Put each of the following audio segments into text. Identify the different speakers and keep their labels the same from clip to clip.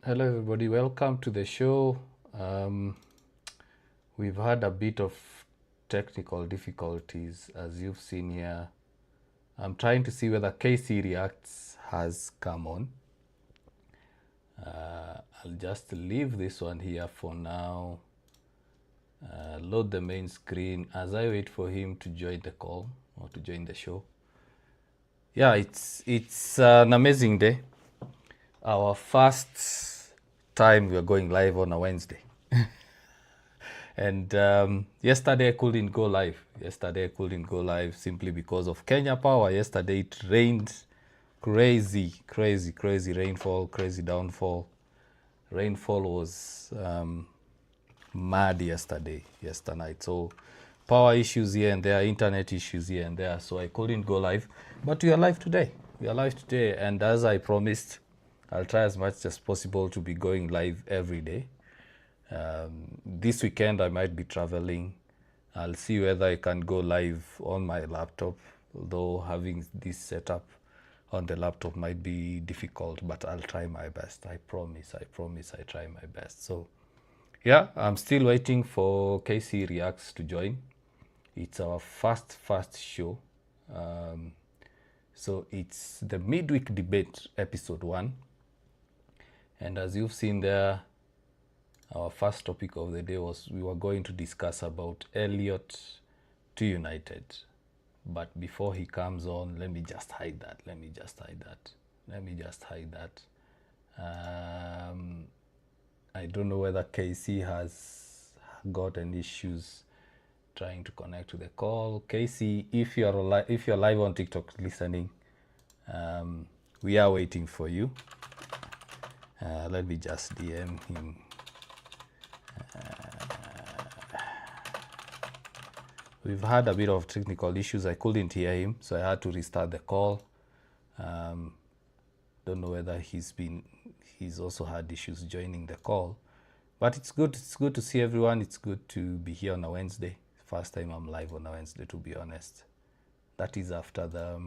Speaker 1: Hello, everybody. Welcome to the show. Um, we've had a bit of technical difficulties, as you've seen here. I'm trying to see whether KC Reacts has come on. I'll just leave this one here for now. Load the main screen as I wait for him to join the call or to join the show. Yeah, it's an amazing day. Our first time we are going live on a Wednesday. And yesterday I couldn't go live simply because of Kenya Power. Yesterday it rained crazy rainfall, crazy downfall. Rainfall was mad yesterday night. So power issues here and there, internet issues here and there. So I couldn't go live. But we are live today. And as I promised, I'll try as much as possible to be going live every day. This weekend I might be traveling. I'll see whether I can go live on my laptop, although having this setup on the laptop might be difficult, but I'll try my best. I promise I try my best. So yeah, I'm still waiting for KC Reacts to join. It's our first show. So it's the Midweek Debate episode 1. And as you've seen there, our first topic of the day was we were going to discuss about Elliot to United. But before he comes on, let me just hide that. I don't know whether KC has got any issues trying to connect to the call. KC, if you're live on TikTok listening, we are waiting for you. Let me just DM him. We've had a bit of technical issues. I couldn't hear him, so I had to restart the call. Don't know whether he's also had issues joining the call. But it's good to see everyone. It's good to be here on a Wednesday. First time I'm live on a Wednesday, to be honest. That is after the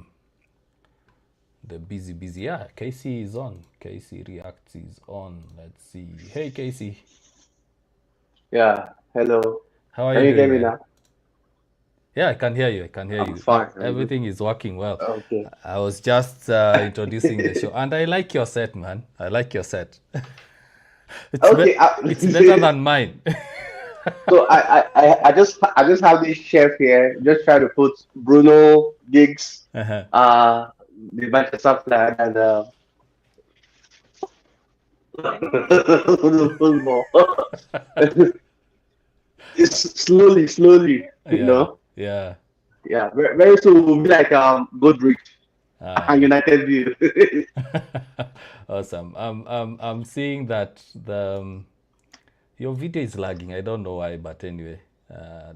Speaker 1: busy. Yeah, KC is on. KC Reacts is on. Let's see. Hey, KC.
Speaker 2: Yeah, hello.
Speaker 1: How are
Speaker 2: Can
Speaker 1: you
Speaker 2: you hear
Speaker 1: doing,
Speaker 2: me
Speaker 1: man?
Speaker 2: now?
Speaker 1: Yeah, I can hear you.
Speaker 2: I'm fine. I'm good.
Speaker 1: Everything is working well.
Speaker 2: Okay.
Speaker 1: I was just introducing the show, and I like your set, man. I like your set.
Speaker 2: Okay.
Speaker 1: It's better than mine.
Speaker 2: So I just have this chef here, just try to put Bruno Giggs,
Speaker 1: Uh-huh.
Speaker 2: uh, the Manchester flag, and football. It's slowly,
Speaker 1: Yeah, yeah.
Speaker 2: Yeah, very soon we'll be like Godric and
Speaker 1: Uh,
Speaker 2: United View.
Speaker 1: awesome. I'm seeing that your video is lagging. I don't know why, but anyway,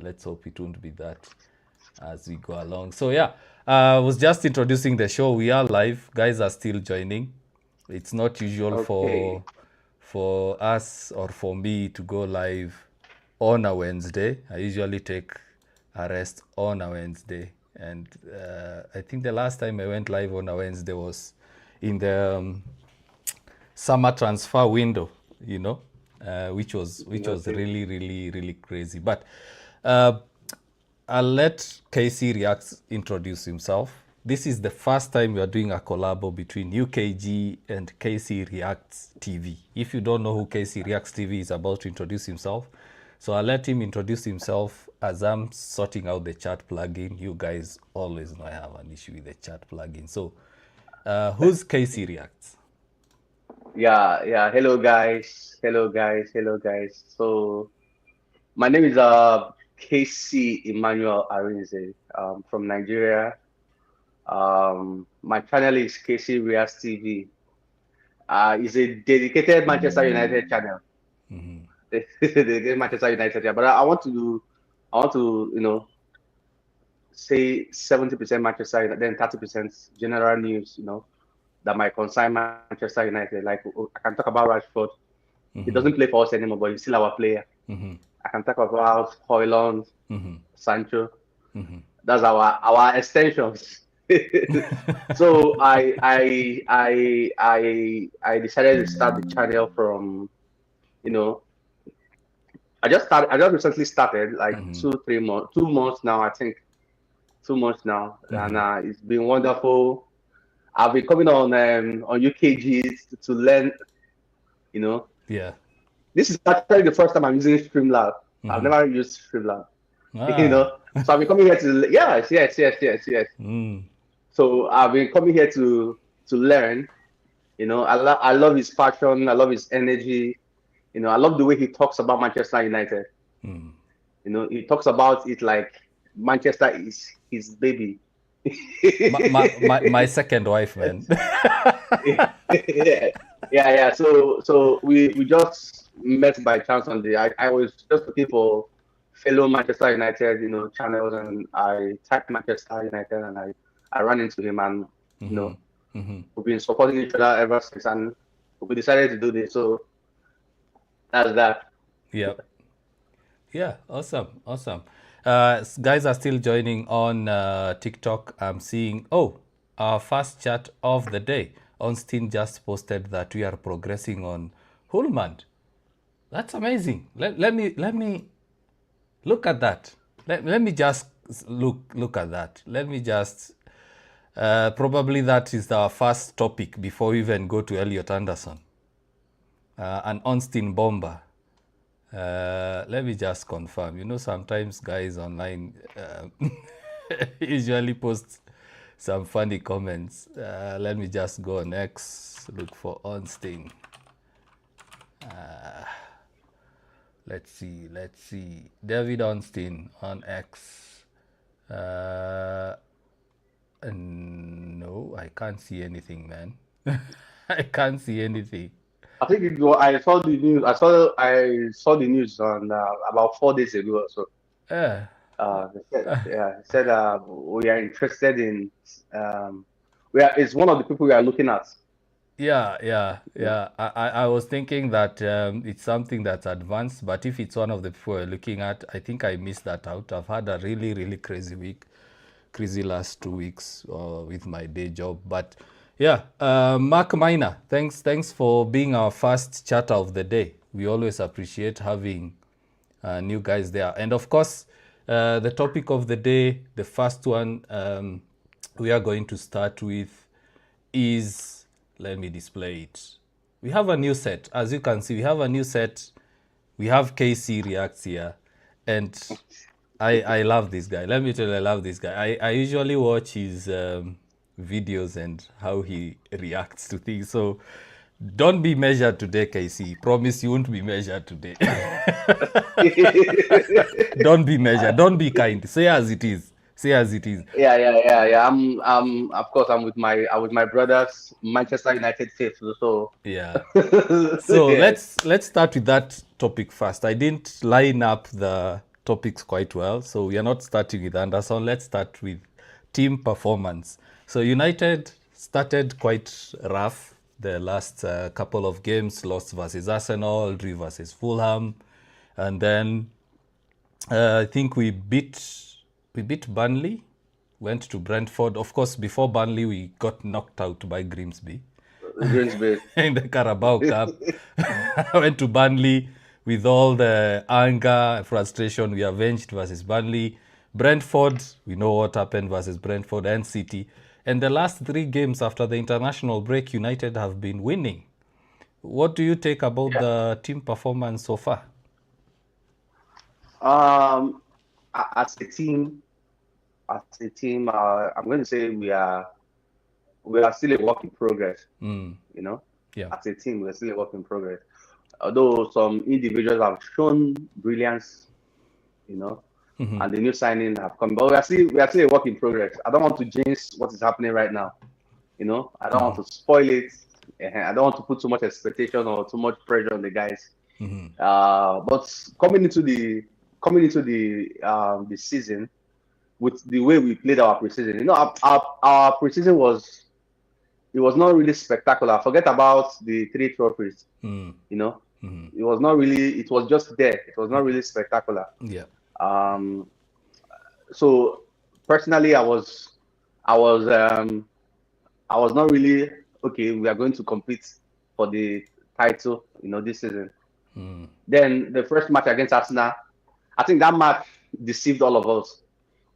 Speaker 1: let's hope it won't be that as we go along. So yeah, I was just introducing the show. We are live. Guys are still joining. It's not usual
Speaker 2: Okay.
Speaker 1: for us or for me to go live on a Wednesday. I usually take a rest on a Wednesday, and I think the last time I went live on a Wednesday was in the summer transfer window, which was
Speaker 2: Okay.
Speaker 1: really crazy. But uh, I'll let KC Reacts introduce himself. This is the first time we are doing a collabo between UKG and KC Reacts TV. If you don't know who KC Reacts TV is, about to introduce himself. So I'll let him introduce himself as I'm sorting out the chat plugin. You guys always know I have an issue with the chat plugin. So who's KC Reacts?
Speaker 2: Yeah. Hello guys. So my name is KC Emmanuel Arinze from Nigeria. My channel is KC Rias TV. It's a dedicated Manchester United channel. Dedicated Manchester United channel. But I want to say 70% Manchester United, then 30% general news. That might concern Manchester United. Like I can talk about Rashford. He doesn't play for us anymore, but he's still our player. I can talk about Hoyland, Sancho. That's our extensions. So I decided to start the channel from, you know, I just recently started like 2 3 months 2 months now, I think. 2 months now, and it's been wonderful. I've been coming on UKGs to learn, you know.
Speaker 1: Yeah.
Speaker 2: This is actually the first time I'm using Streamlab. I've never used Streamlab. You
Speaker 1: Ah.
Speaker 2: know. So I've been coming here to, yes. So I've been coming here to learn. You know, I love his passion. I love his energy. You know, I love the way he talks about Manchester United. You know, he talks about it like Manchester is his baby.
Speaker 1: My second wife, man.
Speaker 2: Yeah. So we just met by chance on the. I was just looking for fellow Manchester United, you know, channels, and I typed Manchester United, and I ran into him, and you know, we've been supporting each other ever since, and we decided to do this. So that's that.
Speaker 1: Yep. Yeah, awesome, awesome. Guys are still joining on TikTok. I'm seeing, our first chat of the day. Onstein just posted that we are progressing on Hulman. That's amazing. Let me look at that. Let me just look at that. Let me just probably that is our first topic before we even go to Elliot Anderson and Onstein Bomber. Let me just confirm. You know, sometimes guys online usually post some funny comments. Let me just go on X, look for Onstein. Let's see. David Onstein on X. No, I can't see anything, man. I can't see anything.
Speaker 2: I think I saw the news. I saw the news on about 4 days ago or so. They said we are interested in. It's one of the people we are looking at.
Speaker 1: Yeah. I was thinking that it's something that's advanced, but if it's one of the people we're looking at, I think I missed that out. I've had a really, really crazy week, crazy last 2 weeks with my day job. But yeah, Mark Miner, thanks for being our first chatter of the day. We always appreciate having new guys there. And of course, the topic of the day, the first one we are going to start with is, let me display it. We have a new set. As you can see, we have a new set. We have KC Reacts here. And I love this guy. Let me tell you, I love this guy. I usually watch his videos and how he reacts to things. So don't be measured today, KC. Promise you won't be measured today. Don't be measured. Don't be kind. Say as it is. Say as it is.
Speaker 2: Yeah. Of course, I'm with my brothers, Manchester United faithful. So
Speaker 1: yeah. So let's start with that topic first. I didn't line up the topics quite well, so we are not starting with Anderson. Let's start with team performance. So United started quite rough the last couple of games. Lost versus Arsenal, drew versus Fulham, and then I think we beat Burnley, went to Brentford. Of course, before Burnley, we got knocked out by Grimsby in the Carabao Cup. Went to Burnley with all the anger, frustration. We avenged versus Burnley. Brentford, we know what happened versus Brentford and City. And the last 3 games after the international break, United have been winning. What do you take about the team performance so far?
Speaker 2: As a team, I'm going to say we are still a work in progress. You know, as a team, we're still a work in progress. Although some individuals have shown brilliance, you know, and the new signing have come, but we are still a work in progress. I don't want to jinx what is happening right now. You know, I don't want to spoil it. I don't want to put too much expectation or too much pressure on the guys. But coming into the season, with the way we played our preseason, you know, our preseason was not really spectacular. Forget about the 3 trophies. You know, it was not really. It was just there. It was not really spectacular.
Speaker 1: Yeah.
Speaker 2: So personally, I was I was not really okay. We are going to compete for the title, this season. Then the first match against Arsenal, I think that match deceived all of us.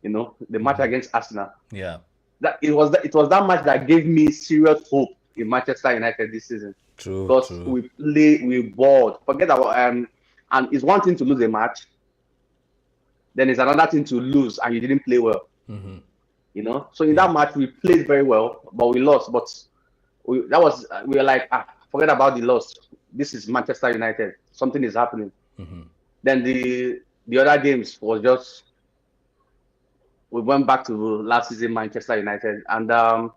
Speaker 2: The match against Arsenal.
Speaker 1: Yeah.
Speaker 2: That it was that match that gave me serious hope in Manchester United this season.
Speaker 1: True.
Speaker 2: Because we bored. Forget about and it's one thing to lose a match, then it's another thing to lose and you didn't play well. So in that match we played very well, but we lost. But we were like, forget about the loss. This is Manchester United. Something is happening. Then the other games was just we went back to last season Manchester United, and I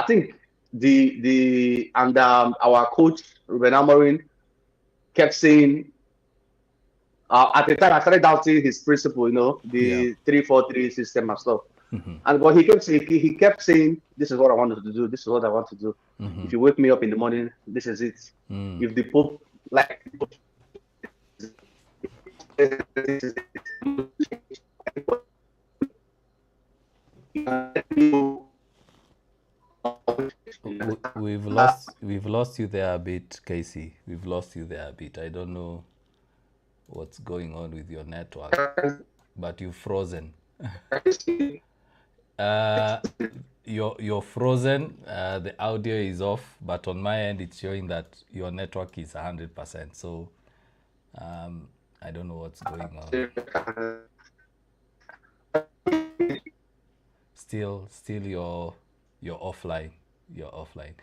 Speaker 2: think our coach Ruben Amorim kept saying at the time I started doubting his principle, the 3-4-3 system and stuff. And but he kept saying, this is what I wanted to do. This is what I want to do. If you wake me up in the morning, this is it. If the Pope
Speaker 1: We've lost you there a bit, Casey. We've lost you there a bit. I don't know what's going on with your network, but you've frozen. You're frozen. The audio is off, but on my end it's showing that your network is 100%. So I don't know what's going on. Still you're offline. You're offline.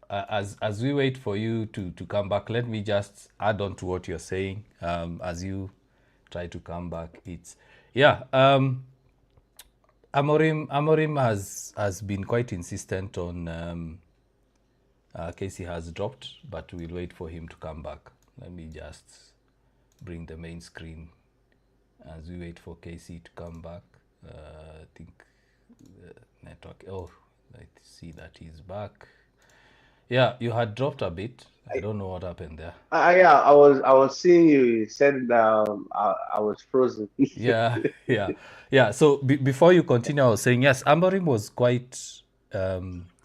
Speaker 1: As we wait for you to come back, let me just add on to what you're saying. As you try to come back, Amorim has been quite insistent on Casey has dropped, but we'll wait for him to come back. Let me just bring the main screen as we wait for Casey to come back. I think network. Oh, I see that he's back. Yeah, you had dropped a bit. I don't know what happened there.
Speaker 2: Yeah, I was seeing you said I was frozen.
Speaker 1: Yeah. So before you continue, I was saying yes, Amorim was quite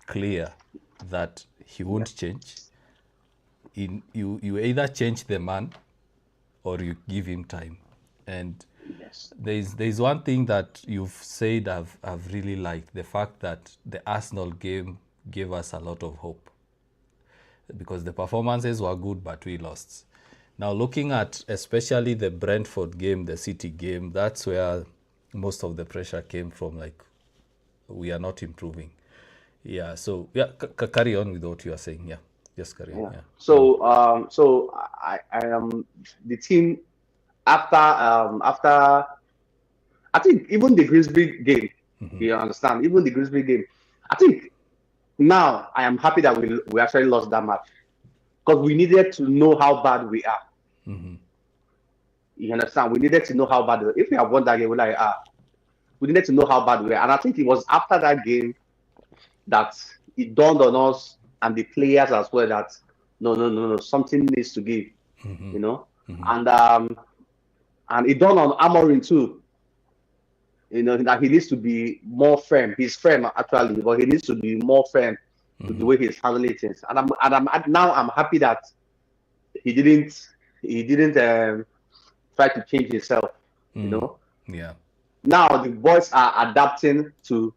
Speaker 1: clear that he won't change. You either change the man or you give him time. And
Speaker 2: yes,
Speaker 1: there's one thing that you've said I've really liked, the fact that the Arsenal game gave us a lot of hope, because the performances were good but we lost. Now looking at especially the Brentford game, the City game, that's where most of the pressure came from, like we are not improving. Yeah, so carry on with what you are saying. Yeah, just carry on. Yeah.
Speaker 2: So I am the team after I think even the Grimsby game, you understand, even the Grimsby game, I think now I am happy that we actually lost that match, because we needed to know how bad we are. You understand? We needed to know how bad we are. If we have won that game, we're like, we needed to know how bad we are. And I think it was after that game that it dawned on us and the players as well that no, something needs to give, and it dawned on Amorim too, that he needs to be more firm. He's firm actually, but he needs to be more firm to the way he's handling things. And I'm happy that he didn't try to change himself.
Speaker 1: Yeah.
Speaker 2: Now the boys are adapting to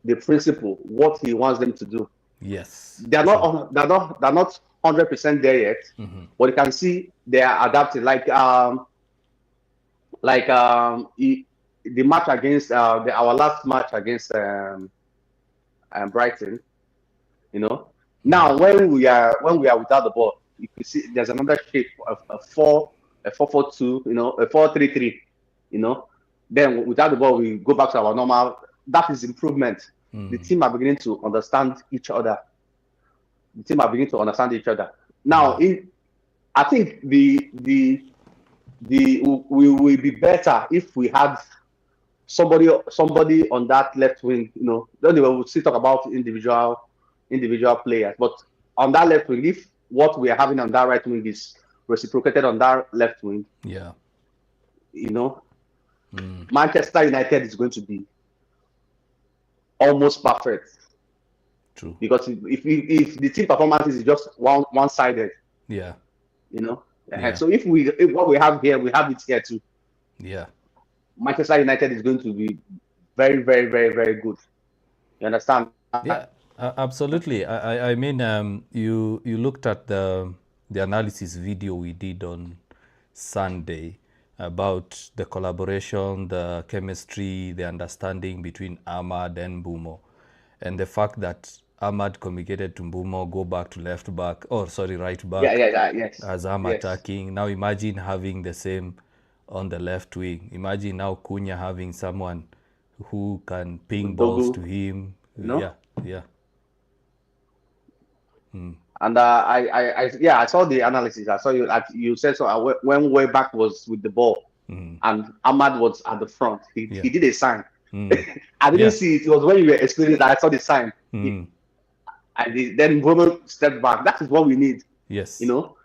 Speaker 2: the principle, what he wants them to do.
Speaker 1: Yes.
Speaker 2: They're not 100% there yet, but you can see they are adapting. The match against our last match against Brighton, Now when we are without the ball, you can see there's another shape of a 4-4-2, a 4-3-3, Then without the ball, we go back to our normal. That is improvement. The team are beginning to understand each other. Now, I think we will be better if we had somebody on that left wing. Then we'll still talk about individual players, but on that left wing, if what we are having on that right wing is reciprocated on that left wing, Manchester United is going to be almost perfect.
Speaker 1: True.
Speaker 2: Because if the team performance is just one-sided,
Speaker 1: Yeah.
Speaker 2: you know.
Speaker 1: Yeah.
Speaker 2: So if what we have here, we have it here too.
Speaker 1: Yeah.
Speaker 2: Manchester United is going to be very, very, very, very good. You understand?
Speaker 1: Yeah, absolutely. I mean, you looked at the analysis video we did on Sunday about the collaboration, the chemistry, the understanding between Amad and Mbeumo, and the fact that Amad communicated to Mbeumo, go back to right back,
Speaker 2: Yes.
Speaker 1: as I'm attacking. Now imagine having the same on the left wing. Imagine now Cunha having someone who can ping balls to him.
Speaker 2: No?
Speaker 1: Yeah.
Speaker 2: And I saw the analysis. I saw you said so when way back was with the ball, and Amad was at the front. He did a sign. I didn't see it. It was when you were explaining that I saw the sign. And then Mbeumo stepped back. That is what we need.
Speaker 1: Yes.
Speaker 2: You know,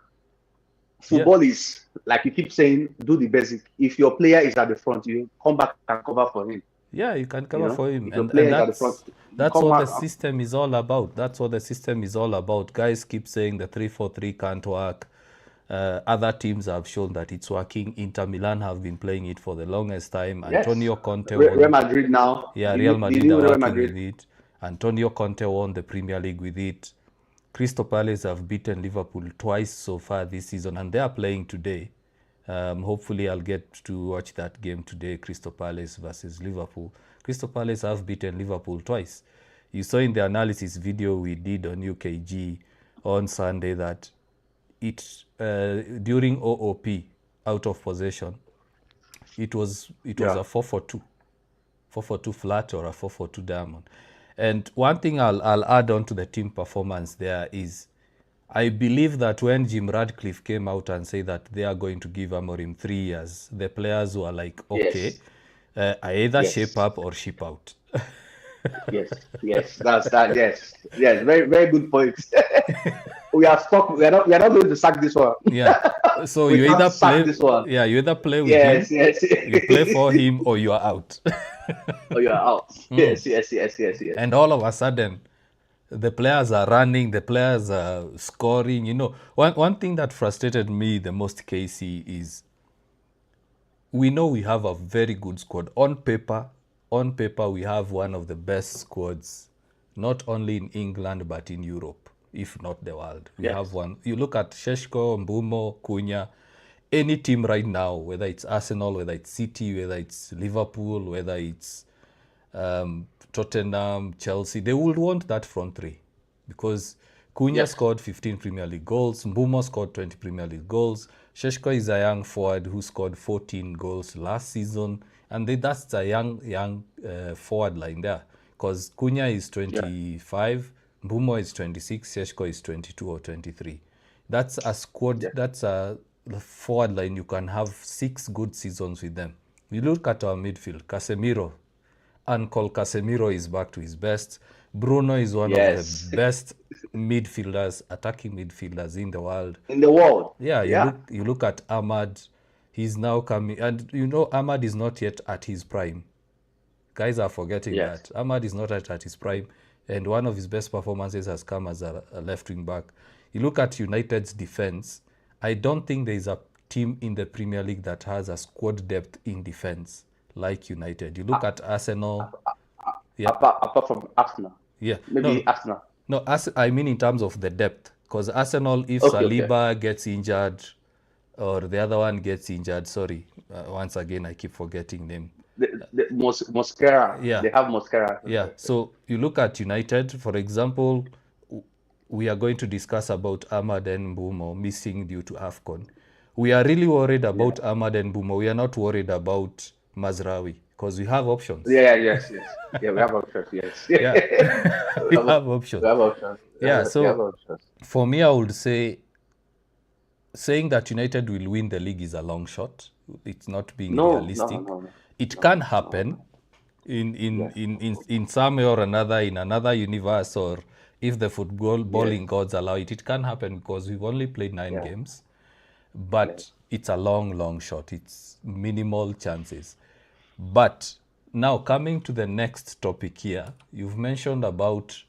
Speaker 2: football is like you keep saying, do the basic. If your player is at the front, you come back and cover for him.
Speaker 1: Yeah, you can cover for him.
Speaker 2: And
Speaker 1: that's what the system is all about. That's what the system is all about. Guys keep saying the 3-4-3 can't work. Other teams have shown that it's working. Inter Milan have been playing it for the longest time.
Speaker 2: Yes.
Speaker 1: Antonio Conte
Speaker 2: Real Madrid now.
Speaker 1: Yeah, Real Madrid are working with it. Antonio Conte won the Premier League with it. Crystal Palace have beaten Liverpool twice so far this season, and they are playing today. Hopefully I'll get to watch that game today, Crystal Palace versus Liverpool. Crystal Palace have beaten Liverpool twice. You saw in the analysis video we did on UKG on Sunday that during OOP, out of possession, it was a 4-4-2. 4-4-2 flat or a 4-4-2 diamond. And one thing I'll add on to the team performance there is I believe that when Jim Radcliffe came out and said that they are going to give Amorim 3 years, the players were like, okay, I either shape up or ship out.
Speaker 2: Yes, that's that. Yes, very, very good point. We are stuck. We are not going to sack this one.
Speaker 1: Yeah. So you either play
Speaker 2: this one.
Speaker 1: Yeah, you either play with him.
Speaker 2: Yes.
Speaker 1: You play for him or you are out.
Speaker 2: Or you are out. Yes.
Speaker 1: And all of a sudden, the players are running, the players are scoring. You know, one thing that frustrated me the most, Casey, is we know we have a very good squad. On paper, we have one of the best squads, not only in England, but in Europe, if not the world. We have one. You look at Šeško, Mbeumo, Cunha, any team right now, whether it's Arsenal, whether it's City, whether it's Liverpool, whether it's Tottenham, Chelsea, they would want that front three because Cunha scored 15 Premier League goals, Mbeumo scored 20 Premier League goals, Šeško is a young forward who scored 14 goals last season, and that's a young forward line there because Cunha is 25, Mbeumo is 26, Šeško is 22 or 23. That's a squad, that's a forward line. You can have 6 good seasons with them. You look at our midfield, Casemiro, Uncle Casemiro is back to his best. Bruno is one of the best midfielders, attacking midfielders in the world. Yeah, you look at Amad. He's now coming. And you know, Amad is not yet at his prime. Guys are forgetting that. Amad is not at his prime. And one of his best performances has come as a left wing back. You look at United's defense. I don't think there is a team in the Premier League that has a squad depth in defense like United. You look at Arsenal.
Speaker 2: Apart from Arsenal.
Speaker 1: Yeah.
Speaker 2: Maybe Arsenal.
Speaker 1: No, I mean in terms of the depth. Because Arsenal, if Saliba gets injured or the other one gets injured, sorry, once again, I keep forgetting them.
Speaker 2: Mosquera.
Speaker 1: Yeah.
Speaker 2: They have Mosquera.
Speaker 1: Yeah. So you look at United, for example, we are going to discuss about Amad and Mbeumo missing due to AFCON. We are really worried about Amad and Mbeumo. We are not worried about Mazraoui because we have options.
Speaker 2: Yes. Yeah, we have options. Yes.
Speaker 1: Yeah. we have options.
Speaker 2: We have options.
Speaker 1: So for me, I would say saying that United will win the league is a long shot. It's not being realistic.
Speaker 2: No.
Speaker 1: It can happen in some way or another, in another universe, or if the footballing gods allow it, it can happen because we've only played 9 games. But it's a long shot. It's minimal chances. But now coming to the next topic here, you've mentioned about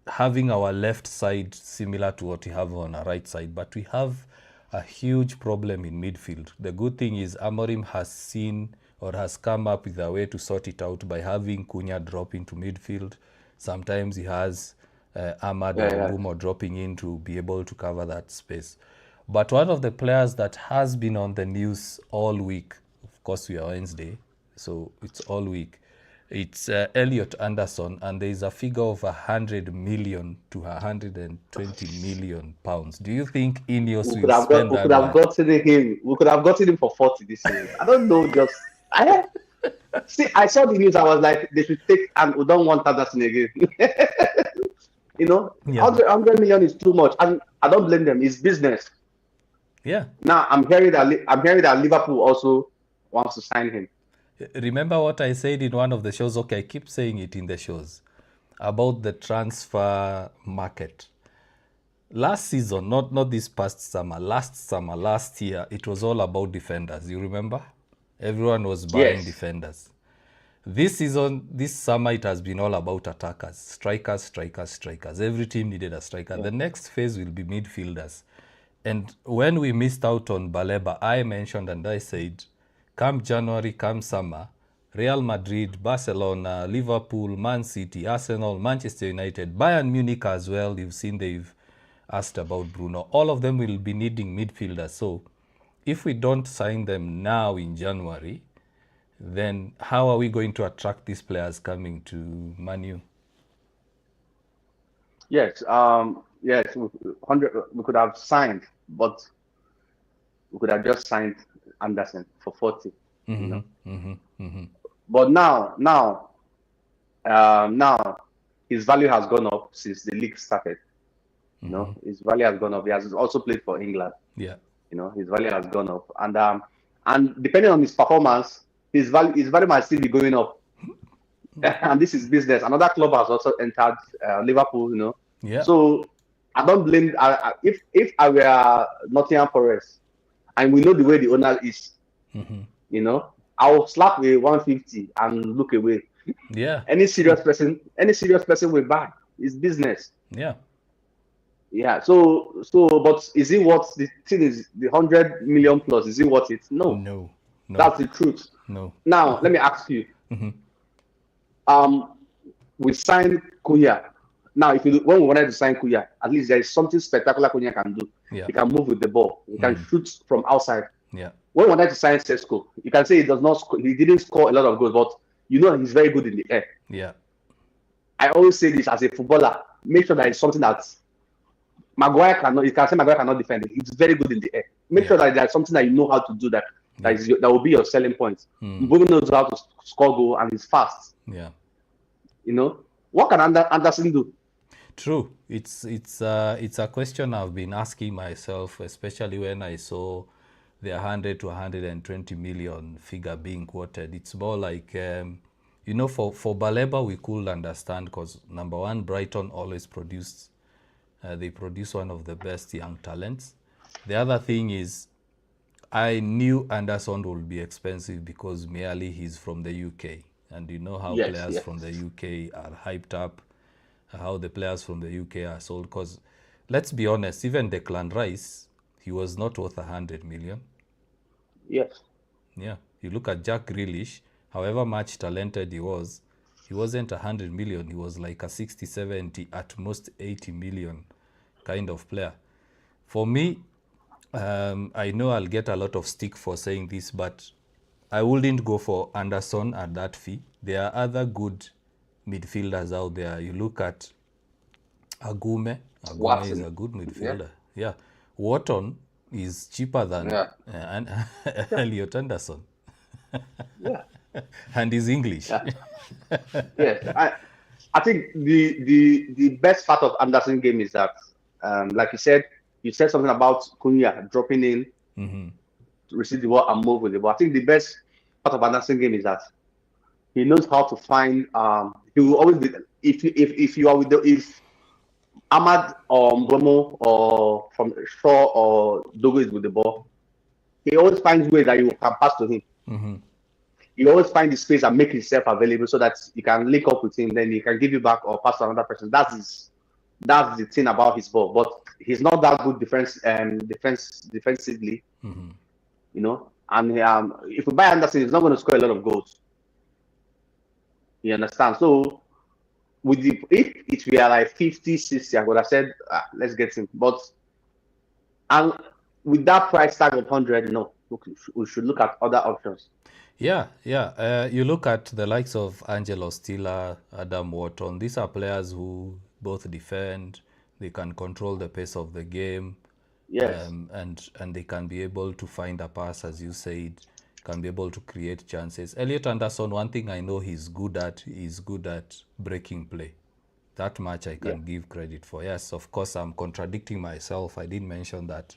Speaker 1: having our left side similar to what we have on our right side, but we have a huge problem in midfield. The good thing is Amorim has seen or has come up with a way to sort it out by having Cunha drop into midfield. Sometimes he has Amad and Mbeumo dropping in to be able to cover that space. But one of the players that has been on the news all week, of course we are Wednesday, so it's all week, it's Elliot Anderson, and there is a figure of 100 million to 120 million pounds. Do you think Ineos will spend that money?
Speaker 2: We could have gotten him for 40 this season. I don't know, I saw the news. I was like, they should take, and we don't want Anderson again. You know, 100 million is too much, and I don't blame them. It's business.
Speaker 1: Yeah.
Speaker 2: Now I'm hearing that Liverpool also wants to sign him.
Speaker 1: Remember what I said in one of the shows? Okay, I keep saying it in the shows about the transfer market. Last season, not this past summer, last year, it was all about defenders. You remember? Everyone was buying defenders. This season, this summer, it has been all about attackers. Strikers. Every team needed a striker. The next phase will be midfielders. And when we missed out on Baleba, I mentioned and I said, come January, come summer, Real Madrid, Barcelona, Liverpool, Man City, Arsenal, Manchester United, Bayern Munich as well, you've seen they've asked about Bruno. All of them will be needing midfielders. So if we don't sign them now in January, then how are we going to attract these players coming to Man U?
Speaker 2: Yes, yes, 100, we could have signed, but we could have just signed Anderson for 40. You know? But now his value has gone up since the league started. You know, his value has gone up. He has also played for England.
Speaker 1: Yeah.
Speaker 2: You know, his value has gone up, and depending on his performance, his value might still be going up. And this is business. Another club has also entered, Liverpool. You know.
Speaker 1: Yeah.
Speaker 2: So I don't blame. If I were Nottingham Forest, and we know the way the owner is, you know, I'll slap a 150 and look away.
Speaker 1: Yeah.
Speaker 2: Any serious person will buy. It's business.
Speaker 1: Yeah.
Speaker 2: Yeah. So, but is it what the thing is? The 100 million plus, is it worth it? No.
Speaker 1: No.
Speaker 2: That's the truth.
Speaker 1: No.
Speaker 2: Now let me ask you. We signed Cunha. Now, when we wanted to sign Cunha, at least there is something spectacular Cunha can do.
Speaker 1: Yeah.
Speaker 2: He can move with the ball. He can shoot from outside.
Speaker 1: Yeah.
Speaker 2: When we wanted to sign Sesko, you can say he didn't score a lot of goals, but you know he's very good in the air.
Speaker 1: Yeah.
Speaker 2: I always say this as a footballer: make sure that it's something that Maguire cannot. You can say Maguire cannot defend it. He's very good in the air. Make sure that there's something that you know how to do that will be your selling point. Mbeumo knows how to score goal and he's fast.
Speaker 1: Yeah.
Speaker 2: You know, what can Anderson do?
Speaker 1: True. It's a question I've been asking myself, especially when I saw the 100 to 120 million figure being quoted. It's more like, you know, for Baleba, we could understand because, number one, Brighton always produced, they produce one of the best young talents. The other thing is, I knew Anderson would be expensive because merely he's from the UK. And you know how players from the UK are hyped up, how the players from the UK are sold. Because let's be honest, even Declan Rice, he was not worth 100 million.
Speaker 2: Yes.
Speaker 1: Yeah. You look at Jack Grealish, however much talented he wasn't 100 million. He was like a 60, 70, at most 80 million kind of player. For me, I know I'll get a lot of stick for saying this, but I wouldn't go for Anderson at that fee. There are other good midfielders out there. You look at Agume. Agume is a good midfielder. Yeah. Wharton is cheaper than Elliot Anderson.
Speaker 2: Yeah.
Speaker 1: And he's English.
Speaker 2: Yeah. Yes. I think the best part of Anderson game is that, like you said something about Cunha dropping in to receive the ball and move with the ball. I think the best part of Anderson game is that he knows how to find. He will always be, if you are with if Amad or Mbeumo or from Shaw or Dogo is with the ball, he always finds ways that you can pass to him. You always find the space and make himself available so that you can link up with him, then he can give you back or pass to another person. That's the thing about his ball. But he's not that good defensively, you know. And if we buy Anderson, he's not going to score a lot of goals. You understand? So if it were like 50, 60, I would have said, let's get him. But and with that price tag of 100, no, we should look at other options.
Speaker 1: Yeah. You look at the likes of Angelo Stiller, Adam Wharton. These are players who both defend, they can control the pace of the game,
Speaker 2: Yes.
Speaker 1: and they can be able to find a pass, as you said, can be able to create chances. Elliot Anderson, one thing I know he's good at breaking play. That much I can give credit for. Yes, of course, I'm contradicting myself. I didn't mention that.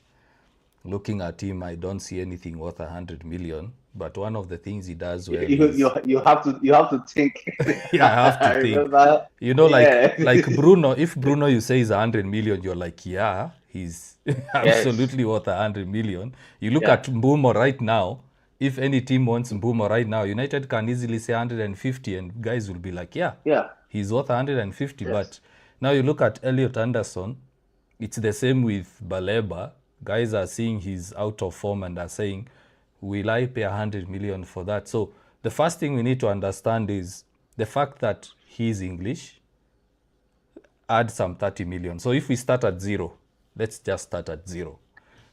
Speaker 1: Looking at him, I don't see anything worth 100 million. But one of the things he does well
Speaker 2: you have to think.
Speaker 1: yeah, I have to think.
Speaker 2: Remember?
Speaker 1: You know, like Bruno. If Bruno, you say is 100 million, you're like, yeah, he's absolutely worth 100 million. You look at Mbeumo right now. If any team wants Mbeumo right now, United can easily say 150, and guys will be like, yeah, he's worth 150.
Speaker 2: Yes.
Speaker 1: But now you look at Elliot Anderson. It's the same with Baleba. Guys are seeing he's out of form and are saying, will I pay 100 million for that? So the first thing we need to understand is the fact that he's English, add some 30 million. So if we start at zero, let's just start at zero.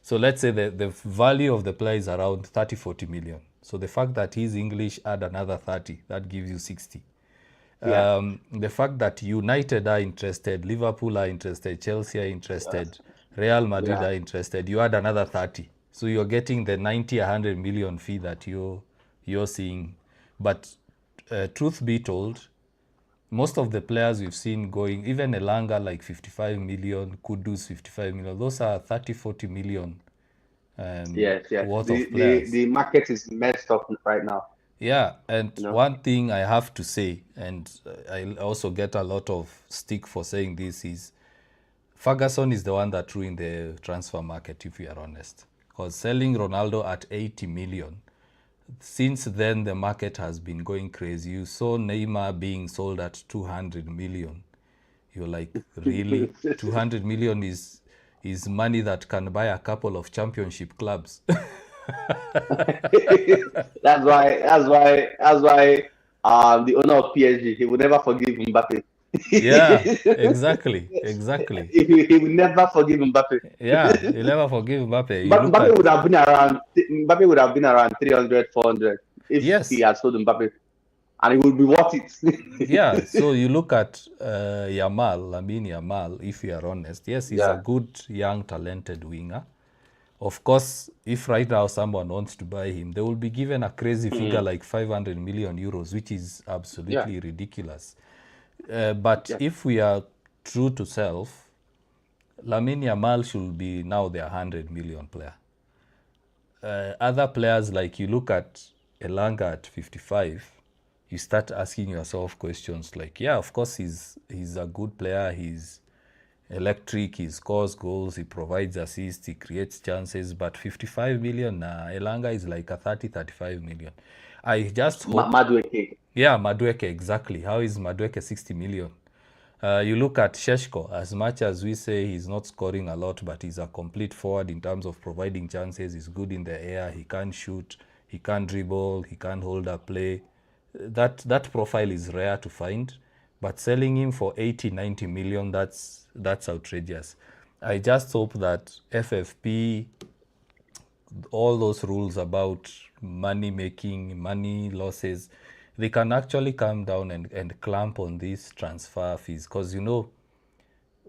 Speaker 1: So let's say the value of the player is around 30, 40 million. So the fact that he's English, add another 30, that gives you 60. The fact that United are interested, Liverpool are interested, Chelsea are interested, Real Madrid are interested, you add another 30. So you're getting the 90, 100 million fee that you're seeing. But truth be told, most of the players we've seen going, even Elanga, like 55 million, Kudus 55 million, those are 30, 40 million worth of players.
Speaker 2: The market is messed up right now.
Speaker 1: Yeah, and one thing I have to say, and I also get a lot of stick for saying this, is Ferguson is the one that ruined the transfer market, if we are honest. Because selling Ronaldo at 80 million, since then the market has been going crazy. You saw Neymar being sold at 200 million. You're like, really? 200 million is money that can buy a couple of championship clubs.
Speaker 2: That's why the owner of PSG, he would never forgive Mbappe.
Speaker 1: Yeah, exactly.
Speaker 2: He would never forgive Mbappe.
Speaker 1: Yeah, he'll never forgive Mbappe.
Speaker 2: But Mbappe would have been around 300, 400 if he had sold Mbappe. And it would be worth it.
Speaker 1: Yeah, so you look at Lamine Yamal, if you are honest. Yes, he's a good, young, talented winger. Of course, if right now someone wants to buy him, they will be given a crazy figure like 500 million euros, which is absolutely ridiculous. But if we are true to self, Lamine Yamal should be now the 100 million player. Other players, like you look at Elanga at 55, you start asking yourself questions like, yeah, of course he's a good player, he's electric, he scores goals, he provides assists, he creates chances, but 55 million, Elanga is like a 30, 35 million. I just hope...
Speaker 2: Madueke.
Speaker 1: Yeah, Madueke, exactly. How is Madueke 60 million? You look at Šeško, as much as we say he's not scoring a lot, but he's a complete forward in terms of providing chances. He's good in the air, he can shoot, he can dribble, he can hold up play. That profile is rare to find, but selling him for 80, 90 million, that's outrageous. I just hope that FFP, all those rules about money making, money losses, they can actually come down and clamp on these transfer fees. Because, you know,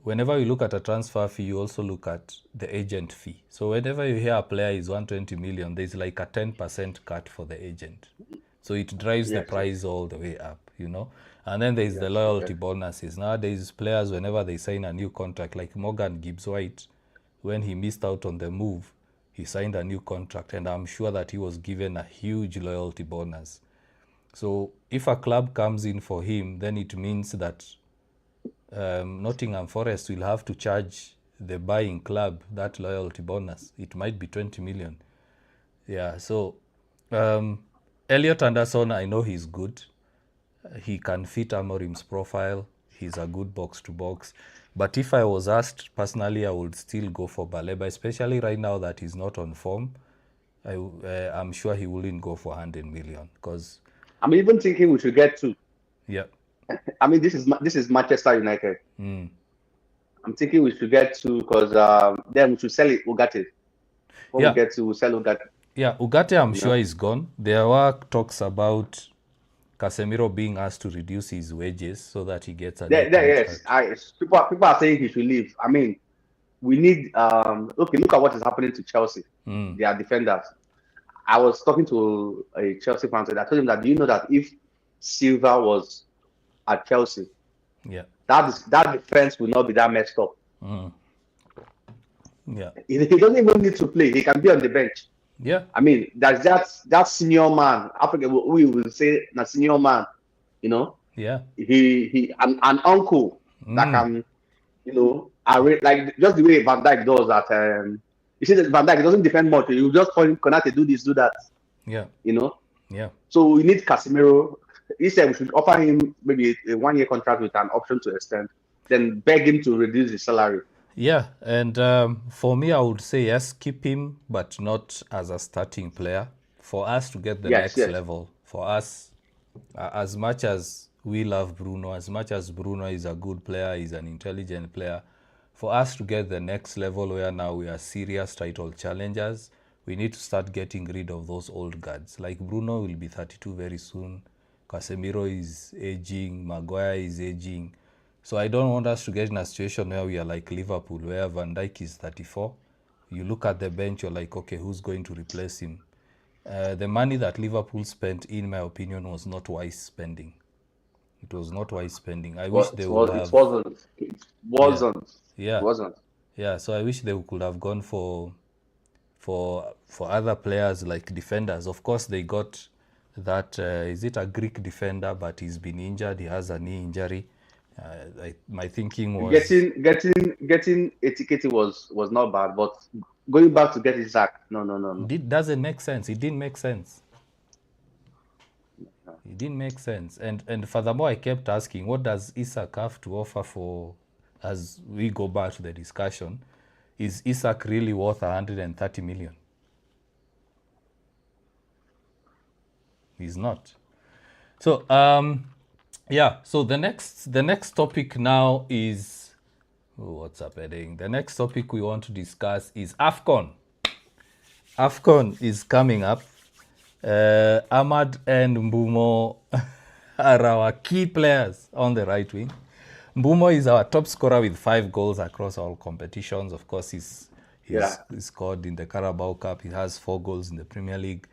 Speaker 1: whenever you look at a transfer fee, you also look at the agent fee. So whenever you hear a player is 120 million, there's like a 10% cut for the agent. So it drives the price all the way up, you know. And then there's the loyalty bonuses. Nowadays, players, whenever they sign a new contract, like Morgan Gibbs-White, when he missed out on the move, he signed a new contract, and I'm sure that he was given a huge loyalty bonus. So if a club comes in for him, then it means that Nottingham Forest will have to charge the buying club that loyalty bonus. It might be 20 million. Yeah, so Elliot Anderson, I know he's good. He can fit Amorim's profile. He's a good box-to-box. But if I was asked personally, I would still go for Baleba, especially right now that he's not on form. I'm sure he wouldn't go for 100 million because...
Speaker 2: I'm even thinking we should get two.
Speaker 1: Yeah.
Speaker 2: I mean, this is Manchester United.
Speaker 1: Mm.
Speaker 2: I'm thinking we should get two because then we should sell it Ugarte. When we get to, we'll sell Ugarte.
Speaker 1: Yeah, Ugarte, I'm sure is gone. There were talks about Casemiro being asked to reduce his wages so that he gets a new
Speaker 2: yes. People are saying he should leave. I mean, we need look at what is happening to Chelsea. They are defenders. I was talking to a Chelsea fan today. I told him that, do you know that if Silva was at Chelsea, that defense will not be that messed up.
Speaker 1: Yeah,
Speaker 2: he doesn't even need to play. He can be on the bench.
Speaker 1: Yeah,
Speaker 2: I mean, that senior man. Africa, we will say the senior man. You know.
Speaker 1: Yeah.
Speaker 2: He an uncle that can, you know, like just the way Van Dijk does that. You see that Van Dijk doesn't defend much. You just call him Konate, do this, do that.
Speaker 1: Yeah.
Speaker 2: You know.
Speaker 1: Yeah.
Speaker 2: So we need Casemiro. He said we should offer him maybe a 1-year contract with an option to extend. Then beg him to reduce his salary.
Speaker 1: Yeah, and for me, I would say yes, keep him, but not as a starting player. For us to get the next level, for us, as much as we love Bruno, as much as Bruno is a good player, he's an intelligent player, for us to get the next level where now we are serious title challengers, we need to start getting rid of those old guards. Like Bruno will be 32 very soon. Casemiro is aging. Maguire is aging. So I don't want us to get in a situation where we are like Liverpool, where Van Dijk is 34. You look at the bench, you're like, okay, who's going to replace him? The money that Liverpool spent, in my opinion, was not wise spending. It was not wise spending. I wish they would have...
Speaker 2: It wasn't.
Speaker 1: Yeah.
Speaker 2: It wasn't.
Speaker 1: Yeah, so I wish they could have gone for other players like defenders. Of course, they got that, is it a Greek defender, but he's been injured. He has a knee injury. My thinking was
Speaker 2: getting Etiquette was not bad, but going back to get Isaac, no.
Speaker 1: It doesn't make sense. It didn't make sense. It didn't make sense. And furthermore, I kept asking, what does Isaac have to offer for, as we go back to the discussion, is Isaac really worth 130 million? He's not. So, yeah, so the next topic now is, what's happening? The next topic we want to discuss is AFCON. AFCON is coming up. Amad and Mbeumo are our key players on the right wing. Mbeumo is our top scorer with 5 goals across all competitions. Of course, he's scored in the Carabao Cup. He has 4 goals in the Premier League.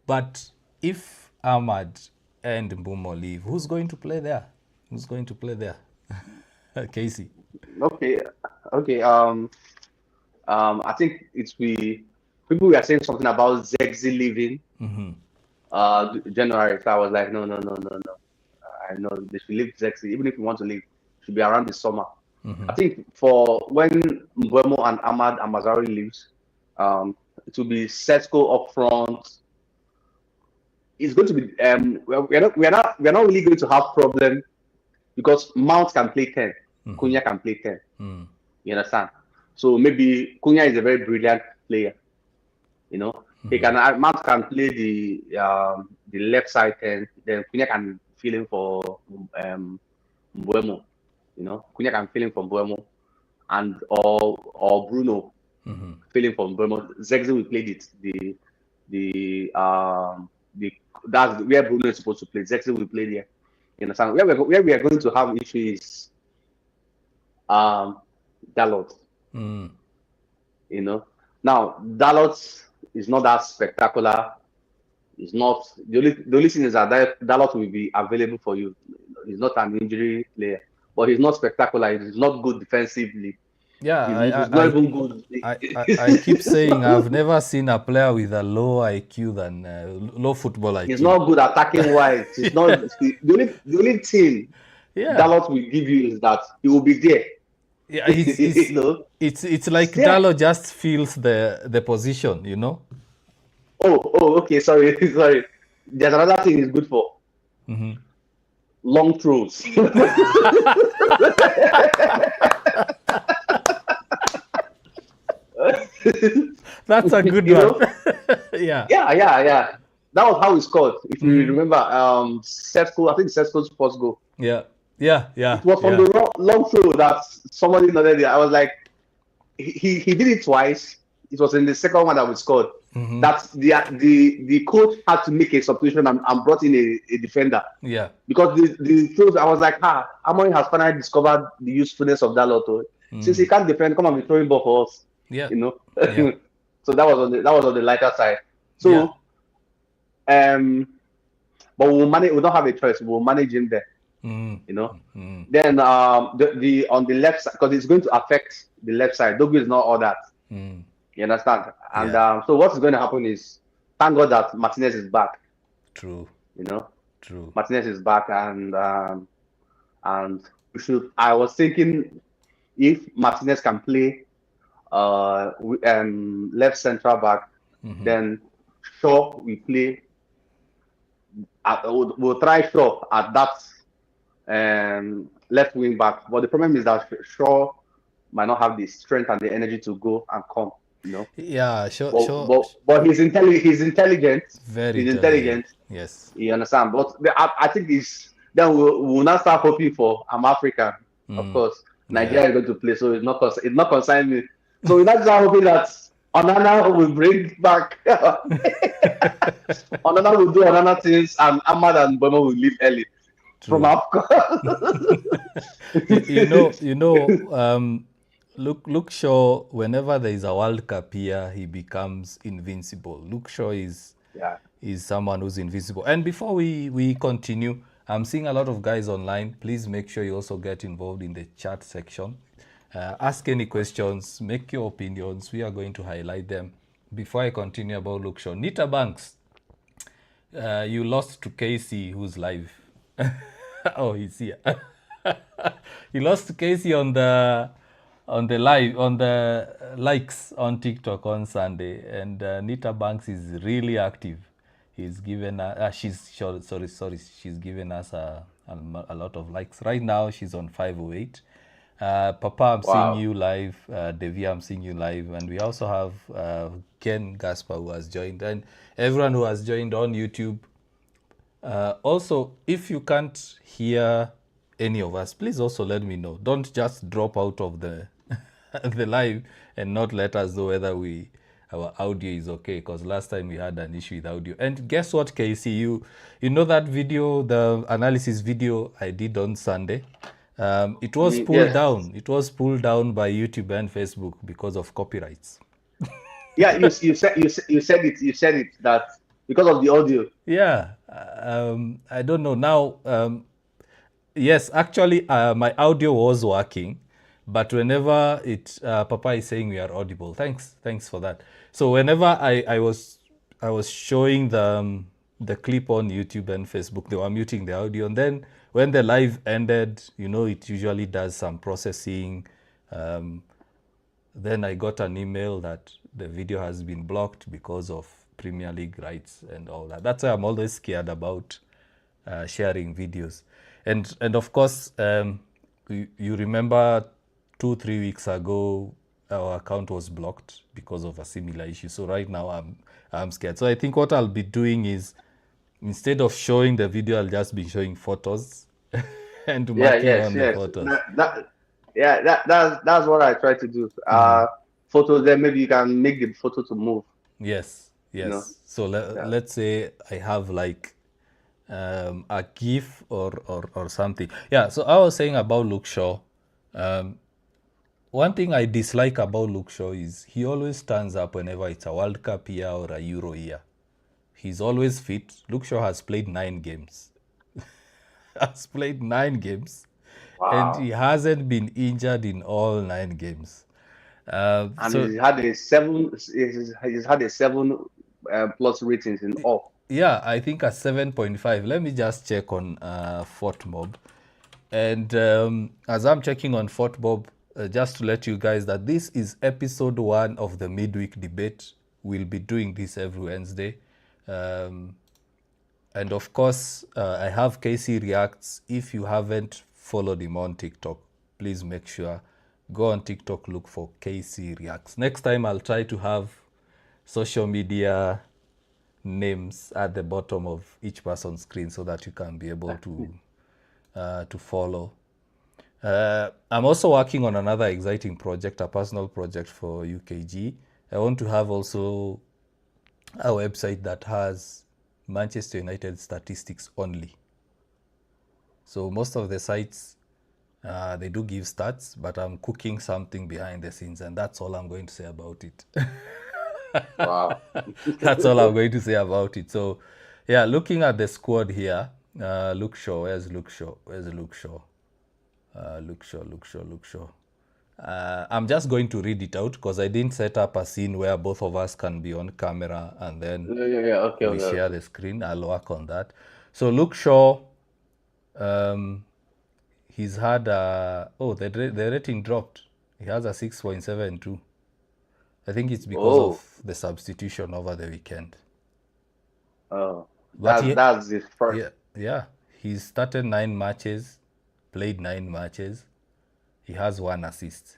Speaker 1: But if Amad and Mbeumo leave, who's going to play there? Who's going to play there? Casey.
Speaker 2: Okay. I think people were saying something about Zexi leaving. January. So I was like, no. I know they should leave Zexi. Even if you want to leave, it should be around the summer. I think for when Mbeumo and Amad and Mazari leaves, it will be Sesko up front. It's going to be we're not really going to have problem because Mount can play 10, Cunha can play 10. You understand? So maybe Cunha is a very brilliant player. You know, Mount can play the left side 10, then Cunha can fill in for Mbeumo. You know, Cunha can fill in for Mbeumo, and or Bruno fill in for Mbeumo. Zexi will play that's where Bruno is supposed to play. Zexi will play there. You understand? Where we are going to have issue is Dalot. You know, now Dalot is not that spectacular. It's not the only thing is that Dalot will be available for you. He's not an injury player, but he's not spectacular. He's not good defensively.
Speaker 1: Yeah,
Speaker 2: he's not even good.
Speaker 1: I keep saying I've never seen a player with a low IQ than low football IQ.
Speaker 2: He's not good attacking wise. He's not the only thing Dalot will give you is that he will be there.
Speaker 1: Yeah, it's like Dalot just feels the position, you know.
Speaker 2: Oh, okay. Sorry. there's another thing he's good for. Long throws.
Speaker 1: That's a good
Speaker 2: You
Speaker 1: one.
Speaker 2: know?
Speaker 1: Yeah.
Speaker 2: Yeah. That was how he scored. If you remember, Sethko, I think Sethko's first goal.
Speaker 1: Yeah.
Speaker 2: It was from the long throw that somebody noted it. I was like, he did it twice. It was in the second one that we scored. That the coach had to make a substitution and brought in a defender.
Speaker 1: Yeah.
Speaker 2: Because the throws, I was like, Amorim has finally discovered the usefulness of that lotto. Since he can't defend, come and be throwing ball for us.
Speaker 1: Yeah.
Speaker 2: You know.
Speaker 1: Yeah.
Speaker 2: So that was on the lighter side. So but we'll manage. We don't have a choice. We'll manage him there. You know. Then the on the left side, because it's going to affect the left side. Dogu is not all that. You understand? And so what's going to happen is, thank God that Martinez is back.
Speaker 1: True.
Speaker 2: You know.
Speaker 1: True.
Speaker 2: Martinez is back, and we should. I was thinking if Martinez can play left central back, then Shaw we play. We'll try Shaw at that left wing back, but the problem is that Shaw might not have the strength and the energy to go and come. You know.
Speaker 1: Yeah, sure.
Speaker 2: But he's intelligent. He's intelligent.
Speaker 1: Very intelligent. Yes.
Speaker 2: You understand? But I think then we'll now start hoping for African. Of course, Nigeria is going to play, so it's not concerning me. So we're not start hoping that Onana will bring back. Onana will do Onana things, and Amad and Mbeumo will leave early from AFCON.
Speaker 1: Luke Shaw, whenever there is a World Cup here, he becomes invincible. Luke Shaw is someone who's invincible. And before we continue, I'm seeing a lot of guys online. Please make sure you also get involved in the chat section. Ask any questions, make your opinions. We are going to highlight them. Before I continue about Luke Shaw, Nita Banks, you lost to Casey, who's live. Oh, he's here. You lost to Casey on the likes on TikTok on Sunday, and Nita Banks is really active. He's given she's given us a lot of likes. Right now she's on 508. Papa, I'm seeing you live. Devi, I'm seeing you live, and we also have Ken Gaspar who has joined, and everyone who has joined on YouTube. Also, if you can't hear any of us, please also let me know. Don't just drop out of the the live and not let us know whether our audio is okay, because last time we had an issue with audio. And guess what, Casey, you know that video, the analysis video I did on Sunday, it was pulled down. It was pulled down by YouTube and Facebook because of copyrights.
Speaker 2: Yeah, you said it that because of the audio.
Speaker 1: Yeah, I don't know now. Yes, actually, my audio was working, but whenever Papa is saying we are audible. Thanks for that. So whenever I was showing the clip on YouTube and Facebook, they were muting the audio, and then when the live ended, it usually does some processing. Then I got an email that the video has been blocked because of Premier League rights and all that. That's why I'm always scared about sharing videos. And of course, you remember 2-3 weeks ago, our account was blocked because of a similar issue. So right now I'm scared. So I think what I'll be doing is, instead of showing the video, I'll just be showing photos and marking on the photos.
Speaker 2: That's what I try to do. Photos, then maybe you can make the photo to move.
Speaker 1: Yes. So let's say I have like a GIF or something. Yeah, so I was saying about Luke Shaw. One thing I dislike about Luke Shaw is he always stands up whenever it's a World Cup year or a Euro year. He's always fit. Luke Shaw has played 9 games. And he hasn't been injured in all 9 games.
Speaker 2: And he's had a 7. He's had a 7 plus ratings in all.
Speaker 1: Yeah, I think a 7.5. Let me just check on FortMob. And as I'm checking on FortMob, just to let you guys that this is episode 1 of the Midweek Debate. We'll be doing this every Wednesday. And of course, I have KC Reacts. If you haven't followed him on TikTok, please make sure go on TikTok, look for KC Reacts. Next time, I'll try to have social media names at the bottom of each person's screen so that you can be able to follow. I'm also working on another exciting project, a personal project for UKG. I want to have also a website that has Manchester United statistics only. So most of the sites, they do give stats, but I'm cooking something behind the scenes, and that's all I'm going to say about it.
Speaker 2: Wow.
Speaker 1: That's all I'm going to say about it. So, yeah, looking at the squad here, Luke Shaw, where's Luke Shaw? Where's Luke Shaw? Luke Shaw. I'm just going to read it out because I didn't set up a scene where both of us can be on camera and then
Speaker 2: Yeah. Okay.
Speaker 1: we share the screen. I'll work on that. So Luke Shaw, he's had the rating dropped. He has a 6.72. I think it's because of the substitution over the weekend.
Speaker 2: Oh,
Speaker 1: But
Speaker 2: that's his first.
Speaker 1: Yeah. He's started 9 matches, played 9 matches. He has 1 assist.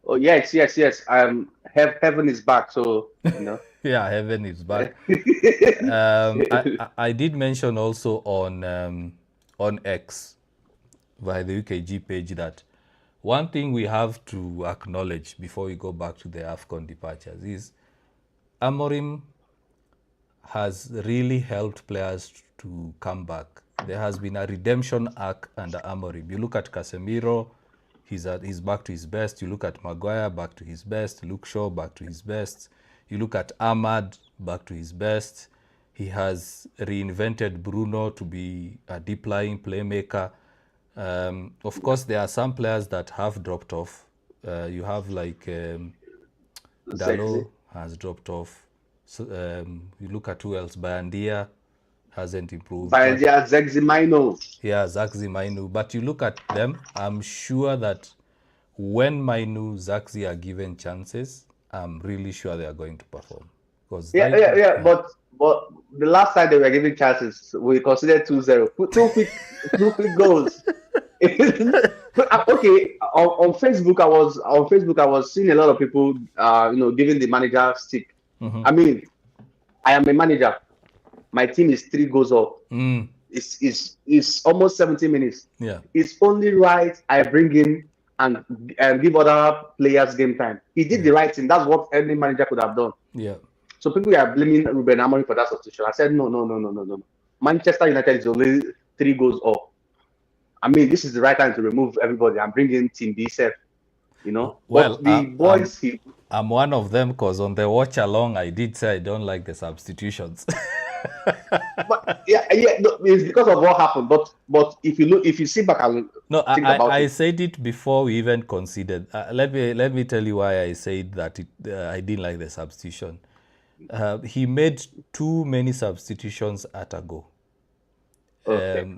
Speaker 2: Oh yes. Heaven is back, so you know.
Speaker 1: Yeah, heaven is back. I did mention also on X via the UKG page that one thing we have to acknowledge before we go back to the AFCON departures is Amorim has really helped players to come back. There has been a redemption arc under Amorim. You look at Casemiro, he's back to his best. You look at Maguire, back to his best. Luke Shaw, back to his best. You look at Amad, back to his best. He has reinvented Bruno to be a deep-lying playmaker. Of course, there are some players that have dropped off. You have like Dalot has dropped off. So, you look at who else? Bayandia hasn't improved.
Speaker 2: Bayandia, Zexi-Mainu.
Speaker 1: Yeah, Zexi-Mainu. But you look at them, I'm sure that when Mainu, Zexi are given chances, I'm really sure they are going to perform.
Speaker 2: Yeah. But the last time they were given chances, we considered 2-0. Two quick goals. Okay, on Facebook, I was seeing a lot of people, giving the manager stick. I mean, I am a manager. My team is 3 goals up. It's almost 70 minutes.
Speaker 1: Yeah.
Speaker 2: It's only right I bring in and give other players game time. He did the right thing. That's what any manager could have done.
Speaker 1: Yeah.
Speaker 2: So people are blaming Ruben Amorim for that substitution. I said no. Manchester United is only 3 goals up. I mean, this is the right time to remove everybody and bring in Team B self.
Speaker 1: Well,
Speaker 2: but the boys.
Speaker 1: I'm one of them because on the watch along, I did say I don't like the substitutions.
Speaker 2: But it's because of what happened. But if you sit back and think about
Speaker 1: I said it before we even considered. Let me tell you why I said that I didn't like the substitution. He made too many substitutions at a go.
Speaker 2: Okay.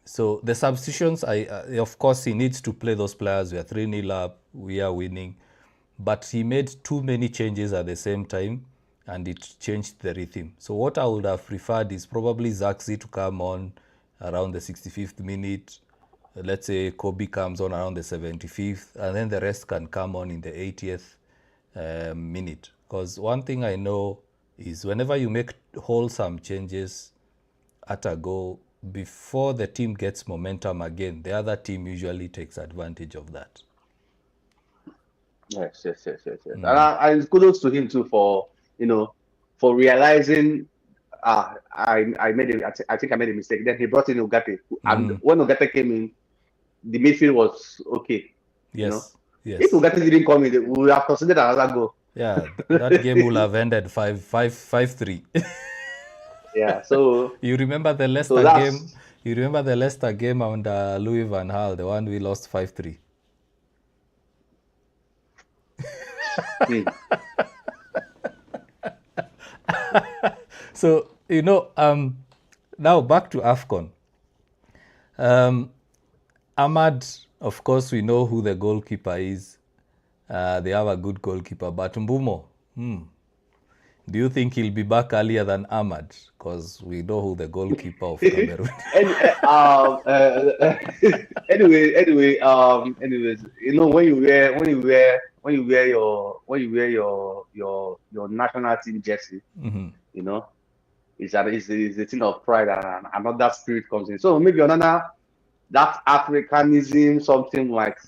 Speaker 1: So the substitutions, of course, he needs to play those players. We are 3-0 up. We are winning. But he made too many changes at the same time, and it changed the rhythm. So what I would have preferred is probably Zexi to come on around the 65th minute. Let's say Kobe comes on around the 75th, and then the rest can come on in the 80th minute. Because one thing I know is whenever you make wholesome changes at a go, before the team gets momentum again, the other team usually takes advantage of that.
Speaker 2: Yes. And kudos to him too for realizing. I think I made a mistake. Then he brought in Ugarte, and when Ugarte came in, the midfield was okay.
Speaker 1: Yes.
Speaker 2: If Ugarte didn't come in, we would have considered another goal.
Speaker 1: Yeah, that game would have ended 5-3.
Speaker 2: Yeah. So
Speaker 1: you remember the Leicester game? You remember the Leicester game under Louis van Gaal, the one we lost 5-3. So now back to AFCON. Amad, of course, we know who the goalkeeper is. They have a good goalkeeper, but Mbeumo, Do you think he'll be back earlier than Amad? Because we know who the goalkeeper of Cameroon.
Speaker 2: Anyways, when you wear your national team jersey, you know, it's a thing of pride, and another spirit comes in. So maybe another that Africanism something might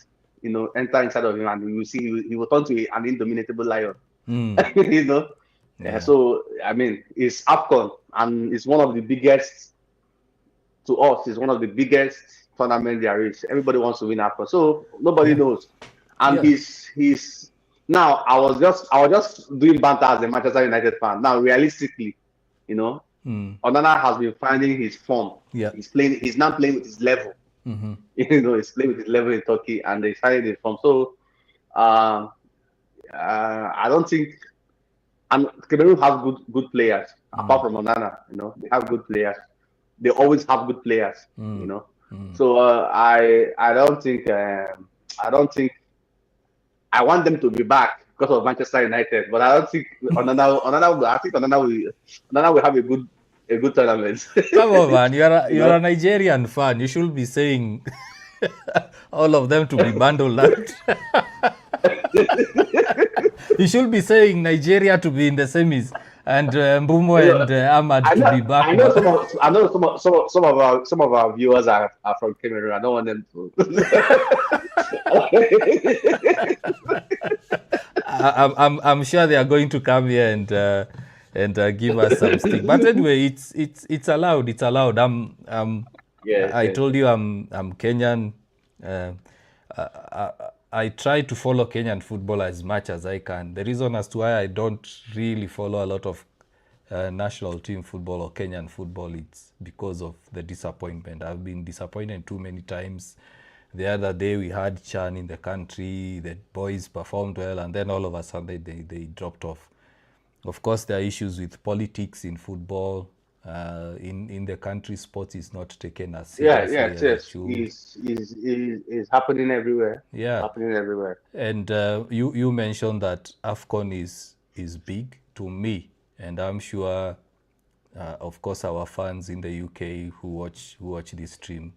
Speaker 2: enter inside of him, and you will see he will turn to an indomitable lion. you know. So I mean, it's AFCON, and it's one of the biggest to us. It's one of the biggest tournament there is. Everybody wants to win AFCON, so nobody knows. And he's now. I was just doing banter as a Manchester United fan. Now, realistically, Onana has been finding his form.
Speaker 1: Yeah.
Speaker 2: He's now playing with his level. He's playing with his level in Turkey, and he's finding his form. So, I don't think. And Cameroon has good players apart from Onana. They have good players. They always have good players. So I don't think I want them to be back because of Manchester United, but I don't think Onana will have a good tournament.
Speaker 1: Come on, man! You're a Nigerian fan. You should be saying all of them to be bundled out. You should be saying Nigeria to be in the semis and Mbeumo and Amad to be back.
Speaker 2: I know some of our viewers are from Cameroon. I don't want them to.
Speaker 1: I'm sure they are going to come here and give us some stick. But anyway, it's allowed. It's allowed. I told you I'm Kenyan. I try to follow Kenyan football as much as I can. The reason as to why I don't really follow a lot of national team football or Kenyan football, it's because of the disappointment. I've been disappointed too many times. The other day we had Chan in the country, the boys performed well, and then all of a sudden they dropped off. Of course, there are issues with politics in football. In the country, sports is not taken as seriously as it should.
Speaker 2: It's happening everywhere.
Speaker 1: Yeah,
Speaker 2: happening everywhere.
Speaker 1: And you mentioned that AFCON is big to me, and I'm sure, of course, our fans in the UK who watch this stream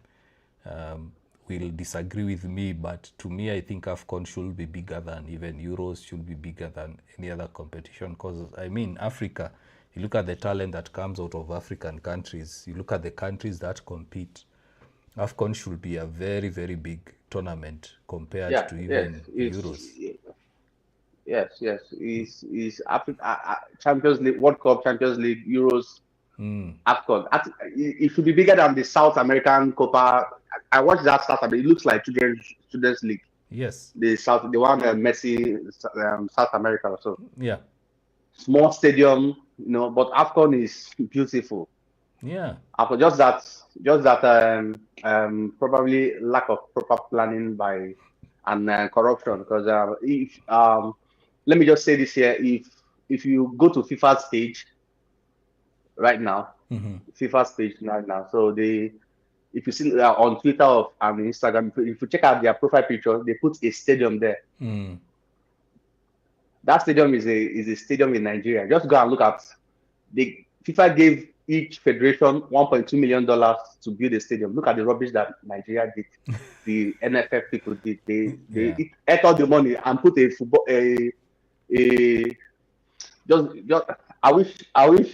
Speaker 1: will disagree with me. But to me, I think AFCON should be bigger than even Euros, should be bigger than any other competition. Because I mean, Africa. You look at the talent that comes out of African countries. You look at the countries that compete. AFCON should be a very, very big tournament compared to even Euros.
Speaker 2: Yes. It's Africa, Champions League, World Cup, Champions League, Euros, AFCON. It should be bigger than the South American Copa. I watched that South America. It looks like Children's League.
Speaker 1: Yes.
Speaker 2: The one Messi, South America or so.
Speaker 1: Yeah.
Speaker 2: Small stadium, but AFCON is beautiful.
Speaker 1: Yeah.
Speaker 2: Just that probably lack of proper planning and corruption. Because let me just say this here: if you go to FIFA stage right now, so if you see on Twitter and Instagram, if you check out their profile picture, they put a stadium there. That stadium is a stadium in Nigeria. Just go and look at the FIFA gave each federation $1.2 million to build a stadium. Look at the rubbish that Nigeria did. The NFF people did. They ate all the money and put a football just I wish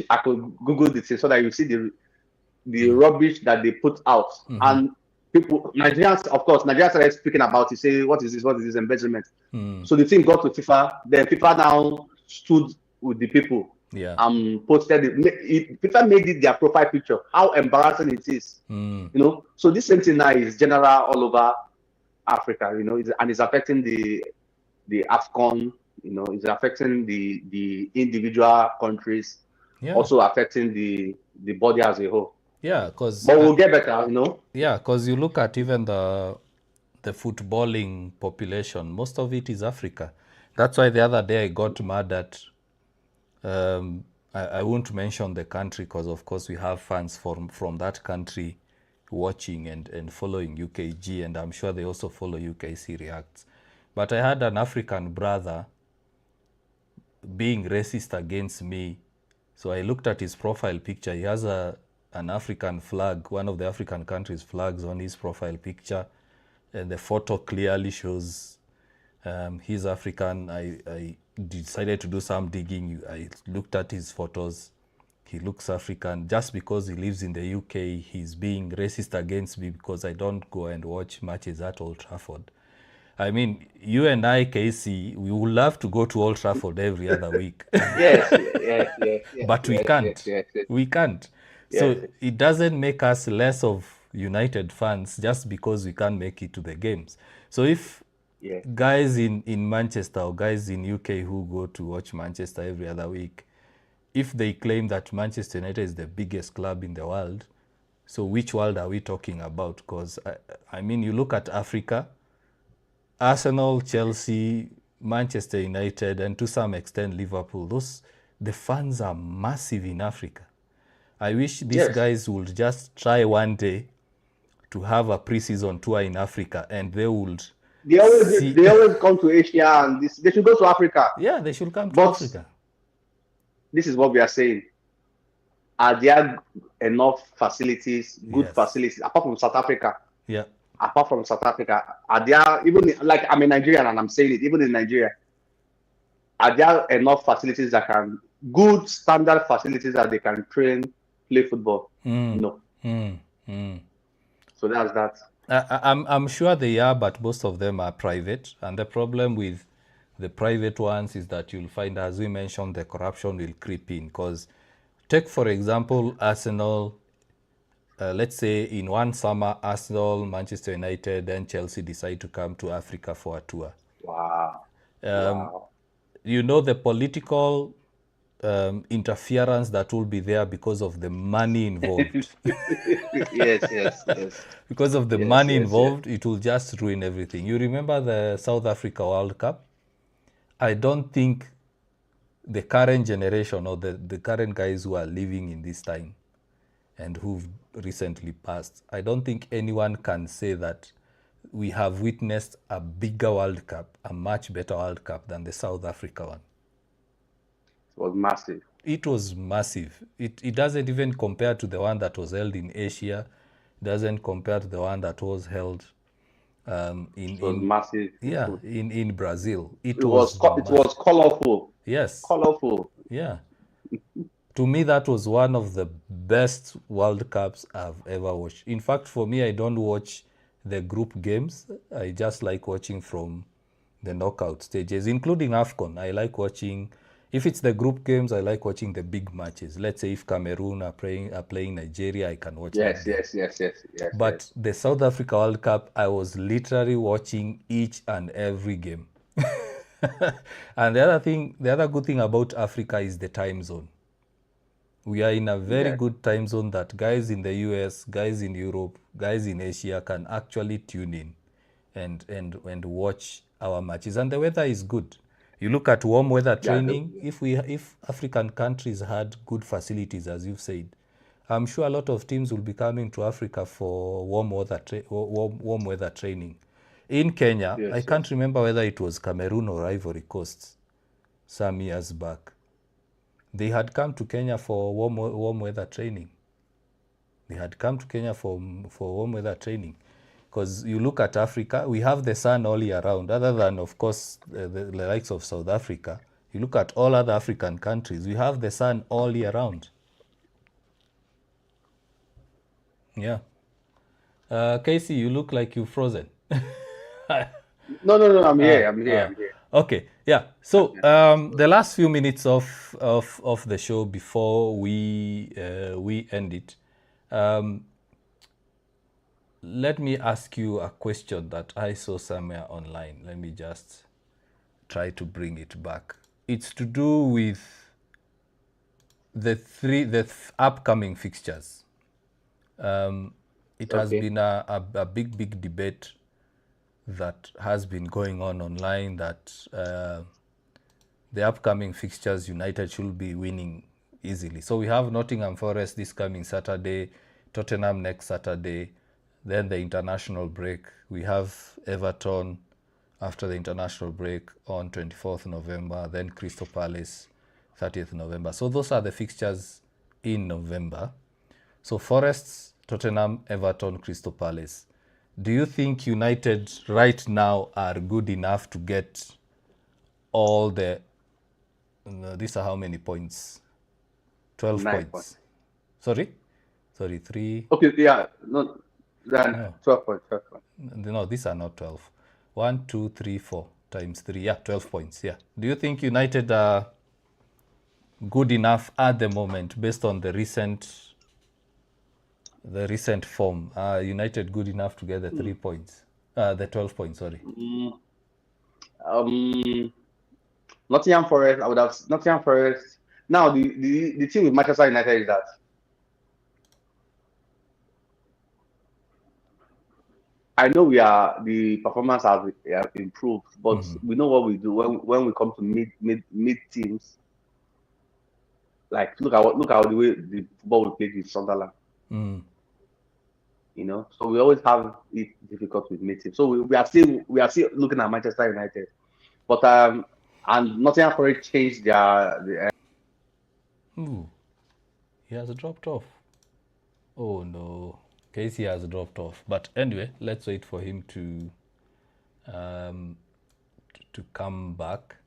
Speaker 2: I could Google this so that you see the rubbish that they put out. And people, Nigerians started speaking about it, say, what is this embezzlement? So the thing got to FIFA, then FIFA now stood with the people.
Speaker 1: Yeah.
Speaker 2: Posted it. FIFA made it their profile picture. How embarrassing it is. So this same thing now is general all over Africa, and it's affecting the AFCON, it's affecting the individual countries, also affecting the body as a whole.
Speaker 1: Yeah, but
Speaker 2: we'll get better,
Speaker 1: Yeah, because you look at even the footballing population, most of it is Africa. That's why the other day I got mad at, I won't mention the country because of course we have fans from that country watching and following UKG, and I'm sure they also follow UKC Reacts. But I had an African brother being racist against me. So I looked at his profile picture. He has an African flag, one of the African countries' flags on his profile picture. And the photo clearly shows he's African. I decided to do some digging. I looked at his photos. He looks African. Just because he lives in the UK, he's being racist against me because I don't go and watch matches at Old Trafford. I mean, you and I, Casey, we would love to go to Old Trafford every other week.
Speaker 2: Yes,
Speaker 1: But we can't. We can't. So it doesn't make us less of United fans just because we can't make it to the games. So if guys in Manchester or guys in UK who go to watch Manchester every other week, if they claim that Manchester United is the biggest club in the world, so which world are we talking about? Because, I mean, you look at Africa, Arsenal, Chelsea, Manchester United, and to some extent Liverpool, the fans are massive in Africa. I wish these guys would just try one day to have a pre-season tour in Africa, and they would.
Speaker 2: They always come to Asia, and they should go to Africa.
Speaker 1: Yeah, they should come to Africa.
Speaker 2: This is what we are saying. Are there enough facilities, good facilities, apart from South Africa?
Speaker 1: Yeah.
Speaker 2: Apart from South Africa, are there, even like I'm a Nigerian and I'm saying it, even in Nigeria, are there enough facilities that can, good standard facilities that they can train, play football? No. So that's that.
Speaker 1: I'm sure they are, but most of them are private. And the problem with the private ones is that you'll find, as we mentioned, the corruption will creep in. Because take, for example, Arsenal. Let's say in one summer, Arsenal, Manchester United, and Chelsea decide to come to Africa for a tour.
Speaker 2: Wow.
Speaker 1: You know the political interference that will be there because of the money involved.
Speaker 2: Yes.
Speaker 1: Because of the money involved, it will just ruin everything. You remember the South Africa World Cup? I don't think the current generation or the current guys who are living in this time and who've recently passed, I don't think anyone can say that we have witnessed a bigger World Cup, a much better World Cup than the South Africa one.
Speaker 2: It was massive.
Speaker 1: It was massive. It doesn't even compare to the one that was held in Asia. It doesn't compare to the one that was held
Speaker 2: massive.
Speaker 1: Yeah, in Brazil. It
Speaker 2: was colorful.
Speaker 1: Yes.
Speaker 2: Colorful.
Speaker 1: Yeah. To me, that was one of the best World Cups I've ever watched. In fact, for me, I don't watch the group games. I just like watching from the knockout stages, including AFCON. I like watching, if it's the group games, I like watching the big matches. Let's say if Cameroon are playing Nigeria, I can watch that.
Speaker 2: Yes.
Speaker 1: But the South Africa World Cup, I was literally watching each and every game. And the other good thing about Africa is the time zone. We are in a very good time zone that guys in the US, guys in Europe, guys in Asia can actually tune in and watch our matches. And the weather is good. You look at warm weather training. If African countries had good facilities, as you've said, I'm sure a lot of teams will be coming to Africa for warm weather training. In Kenya, I can't remember whether it was Cameroon or Ivory Coast some years back. They had come to Kenya for warm weather training. Warm weather training. Because you look at Africa, we have the sun all year round. Other than, of course, the likes of South Africa, you look at all other African countries, we have the sun all year round. Yeah. Casey, you look like you've frozen.
Speaker 2: No, I'm here.
Speaker 1: Okay, yeah. So the last few minutes of the show before we end it, let me ask you a question that I saw somewhere online. Let me just try to bring it back. It's to do with the upcoming fixtures. It has been a big debate that has been going on online that the upcoming fixtures United should be winning easily. So we have Nottingham Forest this coming Saturday, Tottenham next Saturday, then the international break. We have Everton after the international break on 24th November, then Crystal Palace 30th November. So those are the fixtures in November. So Forest, Tottenham, Everton, Crystal Palace. Do you think United right now are good enough to get all the... these are how many points? 12
Speaker 2: 9
Speaker 1: points.
Speaker 2: points.
Speaker 1: Sorry, 3.
Speaker 2: Okay, yeah, no, then
Speaker 1: No.
Speaker 2: 12 points.
Speaker 1: No, these are not 12. 1, 2, 3, 4 times 3. Yeah, 12 points. Yeah. Do you think United are good enough at the moment based on the recent form? Are United good enough to get the 3 points? The 12 points, sorry.
Speaker 2: Nottingham Forest, I would have Nottingham Forest. Now the thing with Manchester United is that I know the performance has improved, but we know what we do when we come to mid teams. Like look at the way the football we played with Sunderland. You know, so we always have it difficult with mid teams. So we are still looking at Manchester United, but and Nottingham Forest changed their
Speaker 1: He has dropped off. Oh no, Casey has dropped off. But anyway, let's wait for him to come back.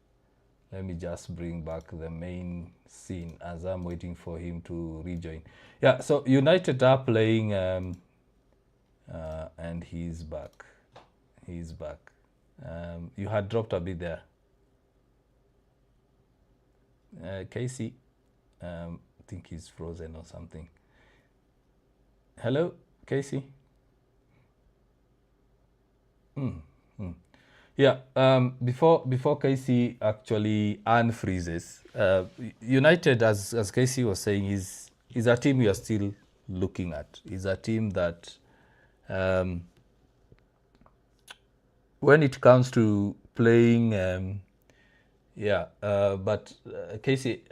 Speaker 1: Let me just bring back the main scene as I'm waiting for him to rejoin. Yeah, so United are playing, and he's back. He's back. You had dropped a bit there. Casey, I think he's frozen or something. Hello, Casey? Yeah, before Casey actually unfreezes, United, as Casey was saying, is a team we are still looking at. Is a team that, when it comes to playing, but Casey,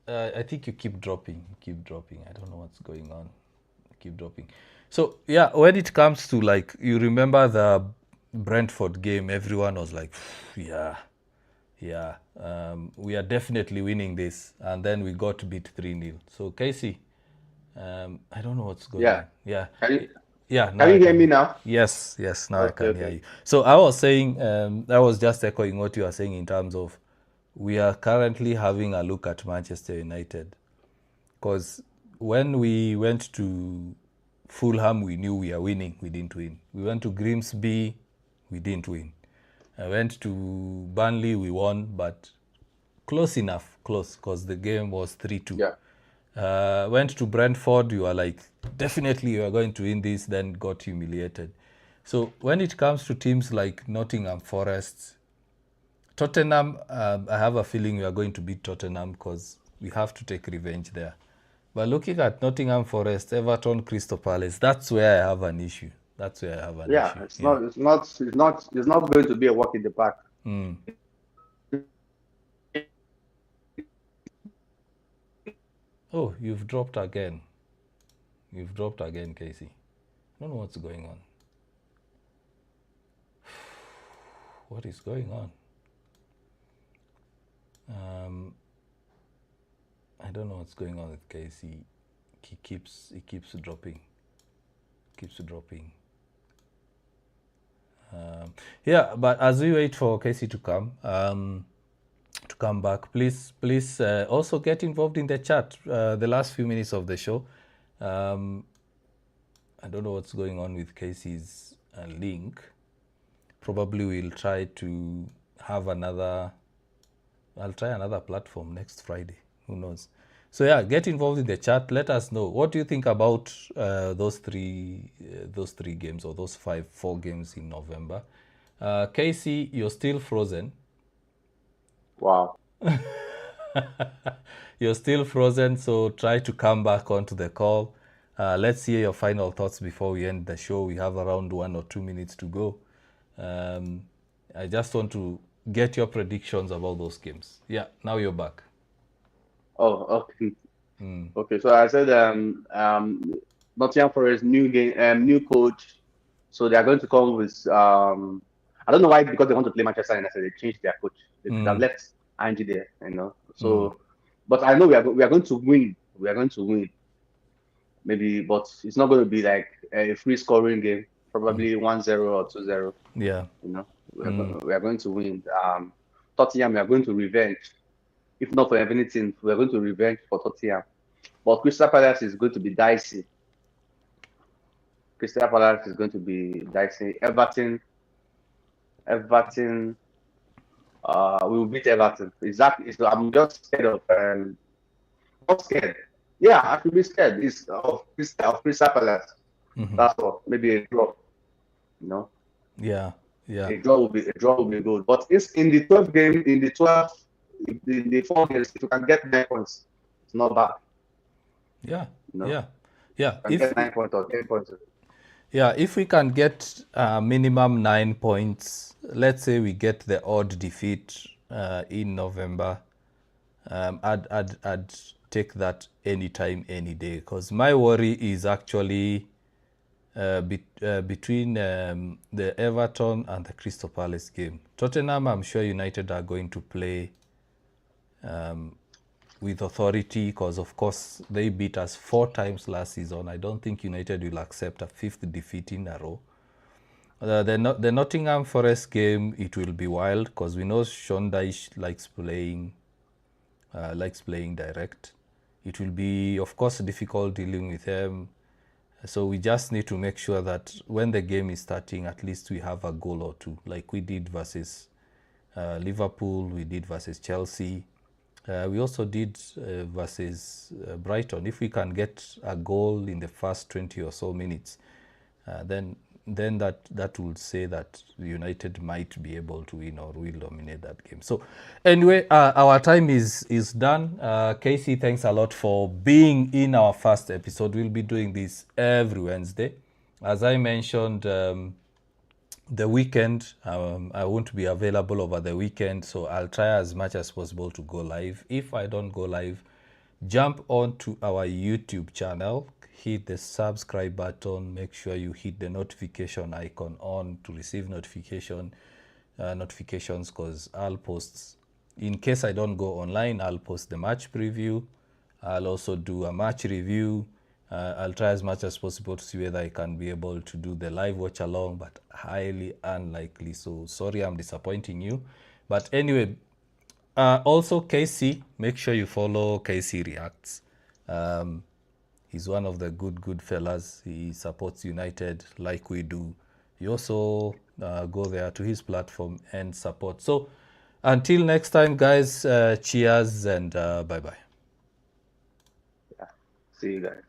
Speaker 1: I think you keep dropping. I don't know what's going on. Keep dropping. So yeah, when it comes to, like, you remember the Brentford game, everyone was like, we are definitely winning this, and then we got beat 3-0. So Casey, I don't know what's going on. Yeah.
Speaker 2: Can
Speaker 1: Now
Speaker 2: you hear me now?
Speaker 1: Yes, now I can hear you. So I was saying, I was just echoing what you are saying in terms of we are currently having a look at Manchester United, because when we went to Fulham, we knew we are winning. We didn't win. We went to Grimsby, we didn't win. I went to Burnley, we won, but close, because the game was 3-2.
Speaker 2: Yeah.
Speaker 1: Went to Brentford, you are like, definitely you are going to win this, then got humiliated. So when it comes to teams like Nottingham Forest, Tottenham, I have a feeling we are going to beat Tottenham because we have to take revenge there. But looking at Nottingham Forest, Everton, Crystal Palace, that's where I have an issue. It's
Speaker 2: not going to be a walk in the park.
Speaker 1: Oh, you've dropped again. Casey. I don't know what's going on. What is going on? I don't know what's going on with Casey. He keeps dropping. But as we wait for Casey to come back, please also get involved in the chat. The last few minutes of the show, I don't know what's going on with Casey's link. Probably we'll try to have I'll try another platform next Friday. Who knows? So yeah, get involved in the chat. Let us know, what do you think about those three games, or those 4 games in November. Casey, you're still frozen.
Speaker 2: Wow.
Speaker 1: You're still frozen, so try to come back onto the call. Let's hear your final thoughts before we end the show. We have around 1 or 2 minutes to go. I just want to get your predictions about those games. Yeah, now you're back.
Speaker 2: Oh, okay. Okay, so I said Nottingham Forest new coach, so they are going to come with I don't know why, because they want to play Manchester United, they changed their coach. They could have left Angie there, you know. So, but I know we are going to win. We are going to win. Maybe, but it's not going to be like a free scoring game. Probably 1-0 or 2-0.
Speaker 1: Yeah.
Speaker 2: You know, we are going to win. Tottenham, we are going to revenge. If not for anything, we are going to revenge for Tottenham. But Crystal Palace is going to be dicey. Crystal Palace is going to be dicey. Everton, we will beat Everton. Exactly. So I'm just scared of, not scared. Yeah, I should be scared. It's of Crystal Palace. That's all. Maybe a draw. You know.
Speaker 1: Yeah.
Speaker 2: A draw will be good. But it's in the 12th game, in the 4 games, if you can get 9 points, it's not bad.
Speaker 1: Yeah.
Speaker 2: You know?
Speaker 1: Yeah.
Speaker 2: You can get 9 points or 10 points.
Speaker 1: Yeah, if we can get minimum 9 points, let's say we get the odd defeat in November, I'd take that anytime, any day. Because my worry is actually between the Everton and the Crystal Palace game. Tottenham, I'm sure United are going to play with authority, because of course they beat us 4 times last season. I don't think United will accept a 5th defeat in a row. The Nottingham Forest game, it will be wild, because we know Sean Dyche likes playing direct. It will be, of course, difficult dealing with him. So we just need to make sure that when the game is starting, at least we have a goal or two, like we did versus Liverpool, we did versus Chelsea. We also did versus Brighton. If we can get a goal in the first 20 or so minutes, then that will say that United might be able to win or will dominate that game. So anyway, our time is done. Casey, thanks a lot for being in our first episode. We'll be doing this every Wednesday. As I mentioned, the weekend, I won't be available over the weekend, so I'll try as much as possible to go live. If I don't go live, jump on to our YouTube channel, hit the subscribe button, make sure you hit the notification icon on to receive notifications, because I'll post, in case I don't go online, I'll post the match preview. I'll also do a match review. I'll try as much as possible to see whether I can be able to do the live watch along, but highly unlikely. So sorry I'm disappointing you. But anyway, also Casey, make sure you follow Casey Reacts. He's one of the good fellas. He supports United like we do. You also go there to his platform and support. So until next time, guys, cheers and bye-bye.
Speaker 2: Yeah. See you guys.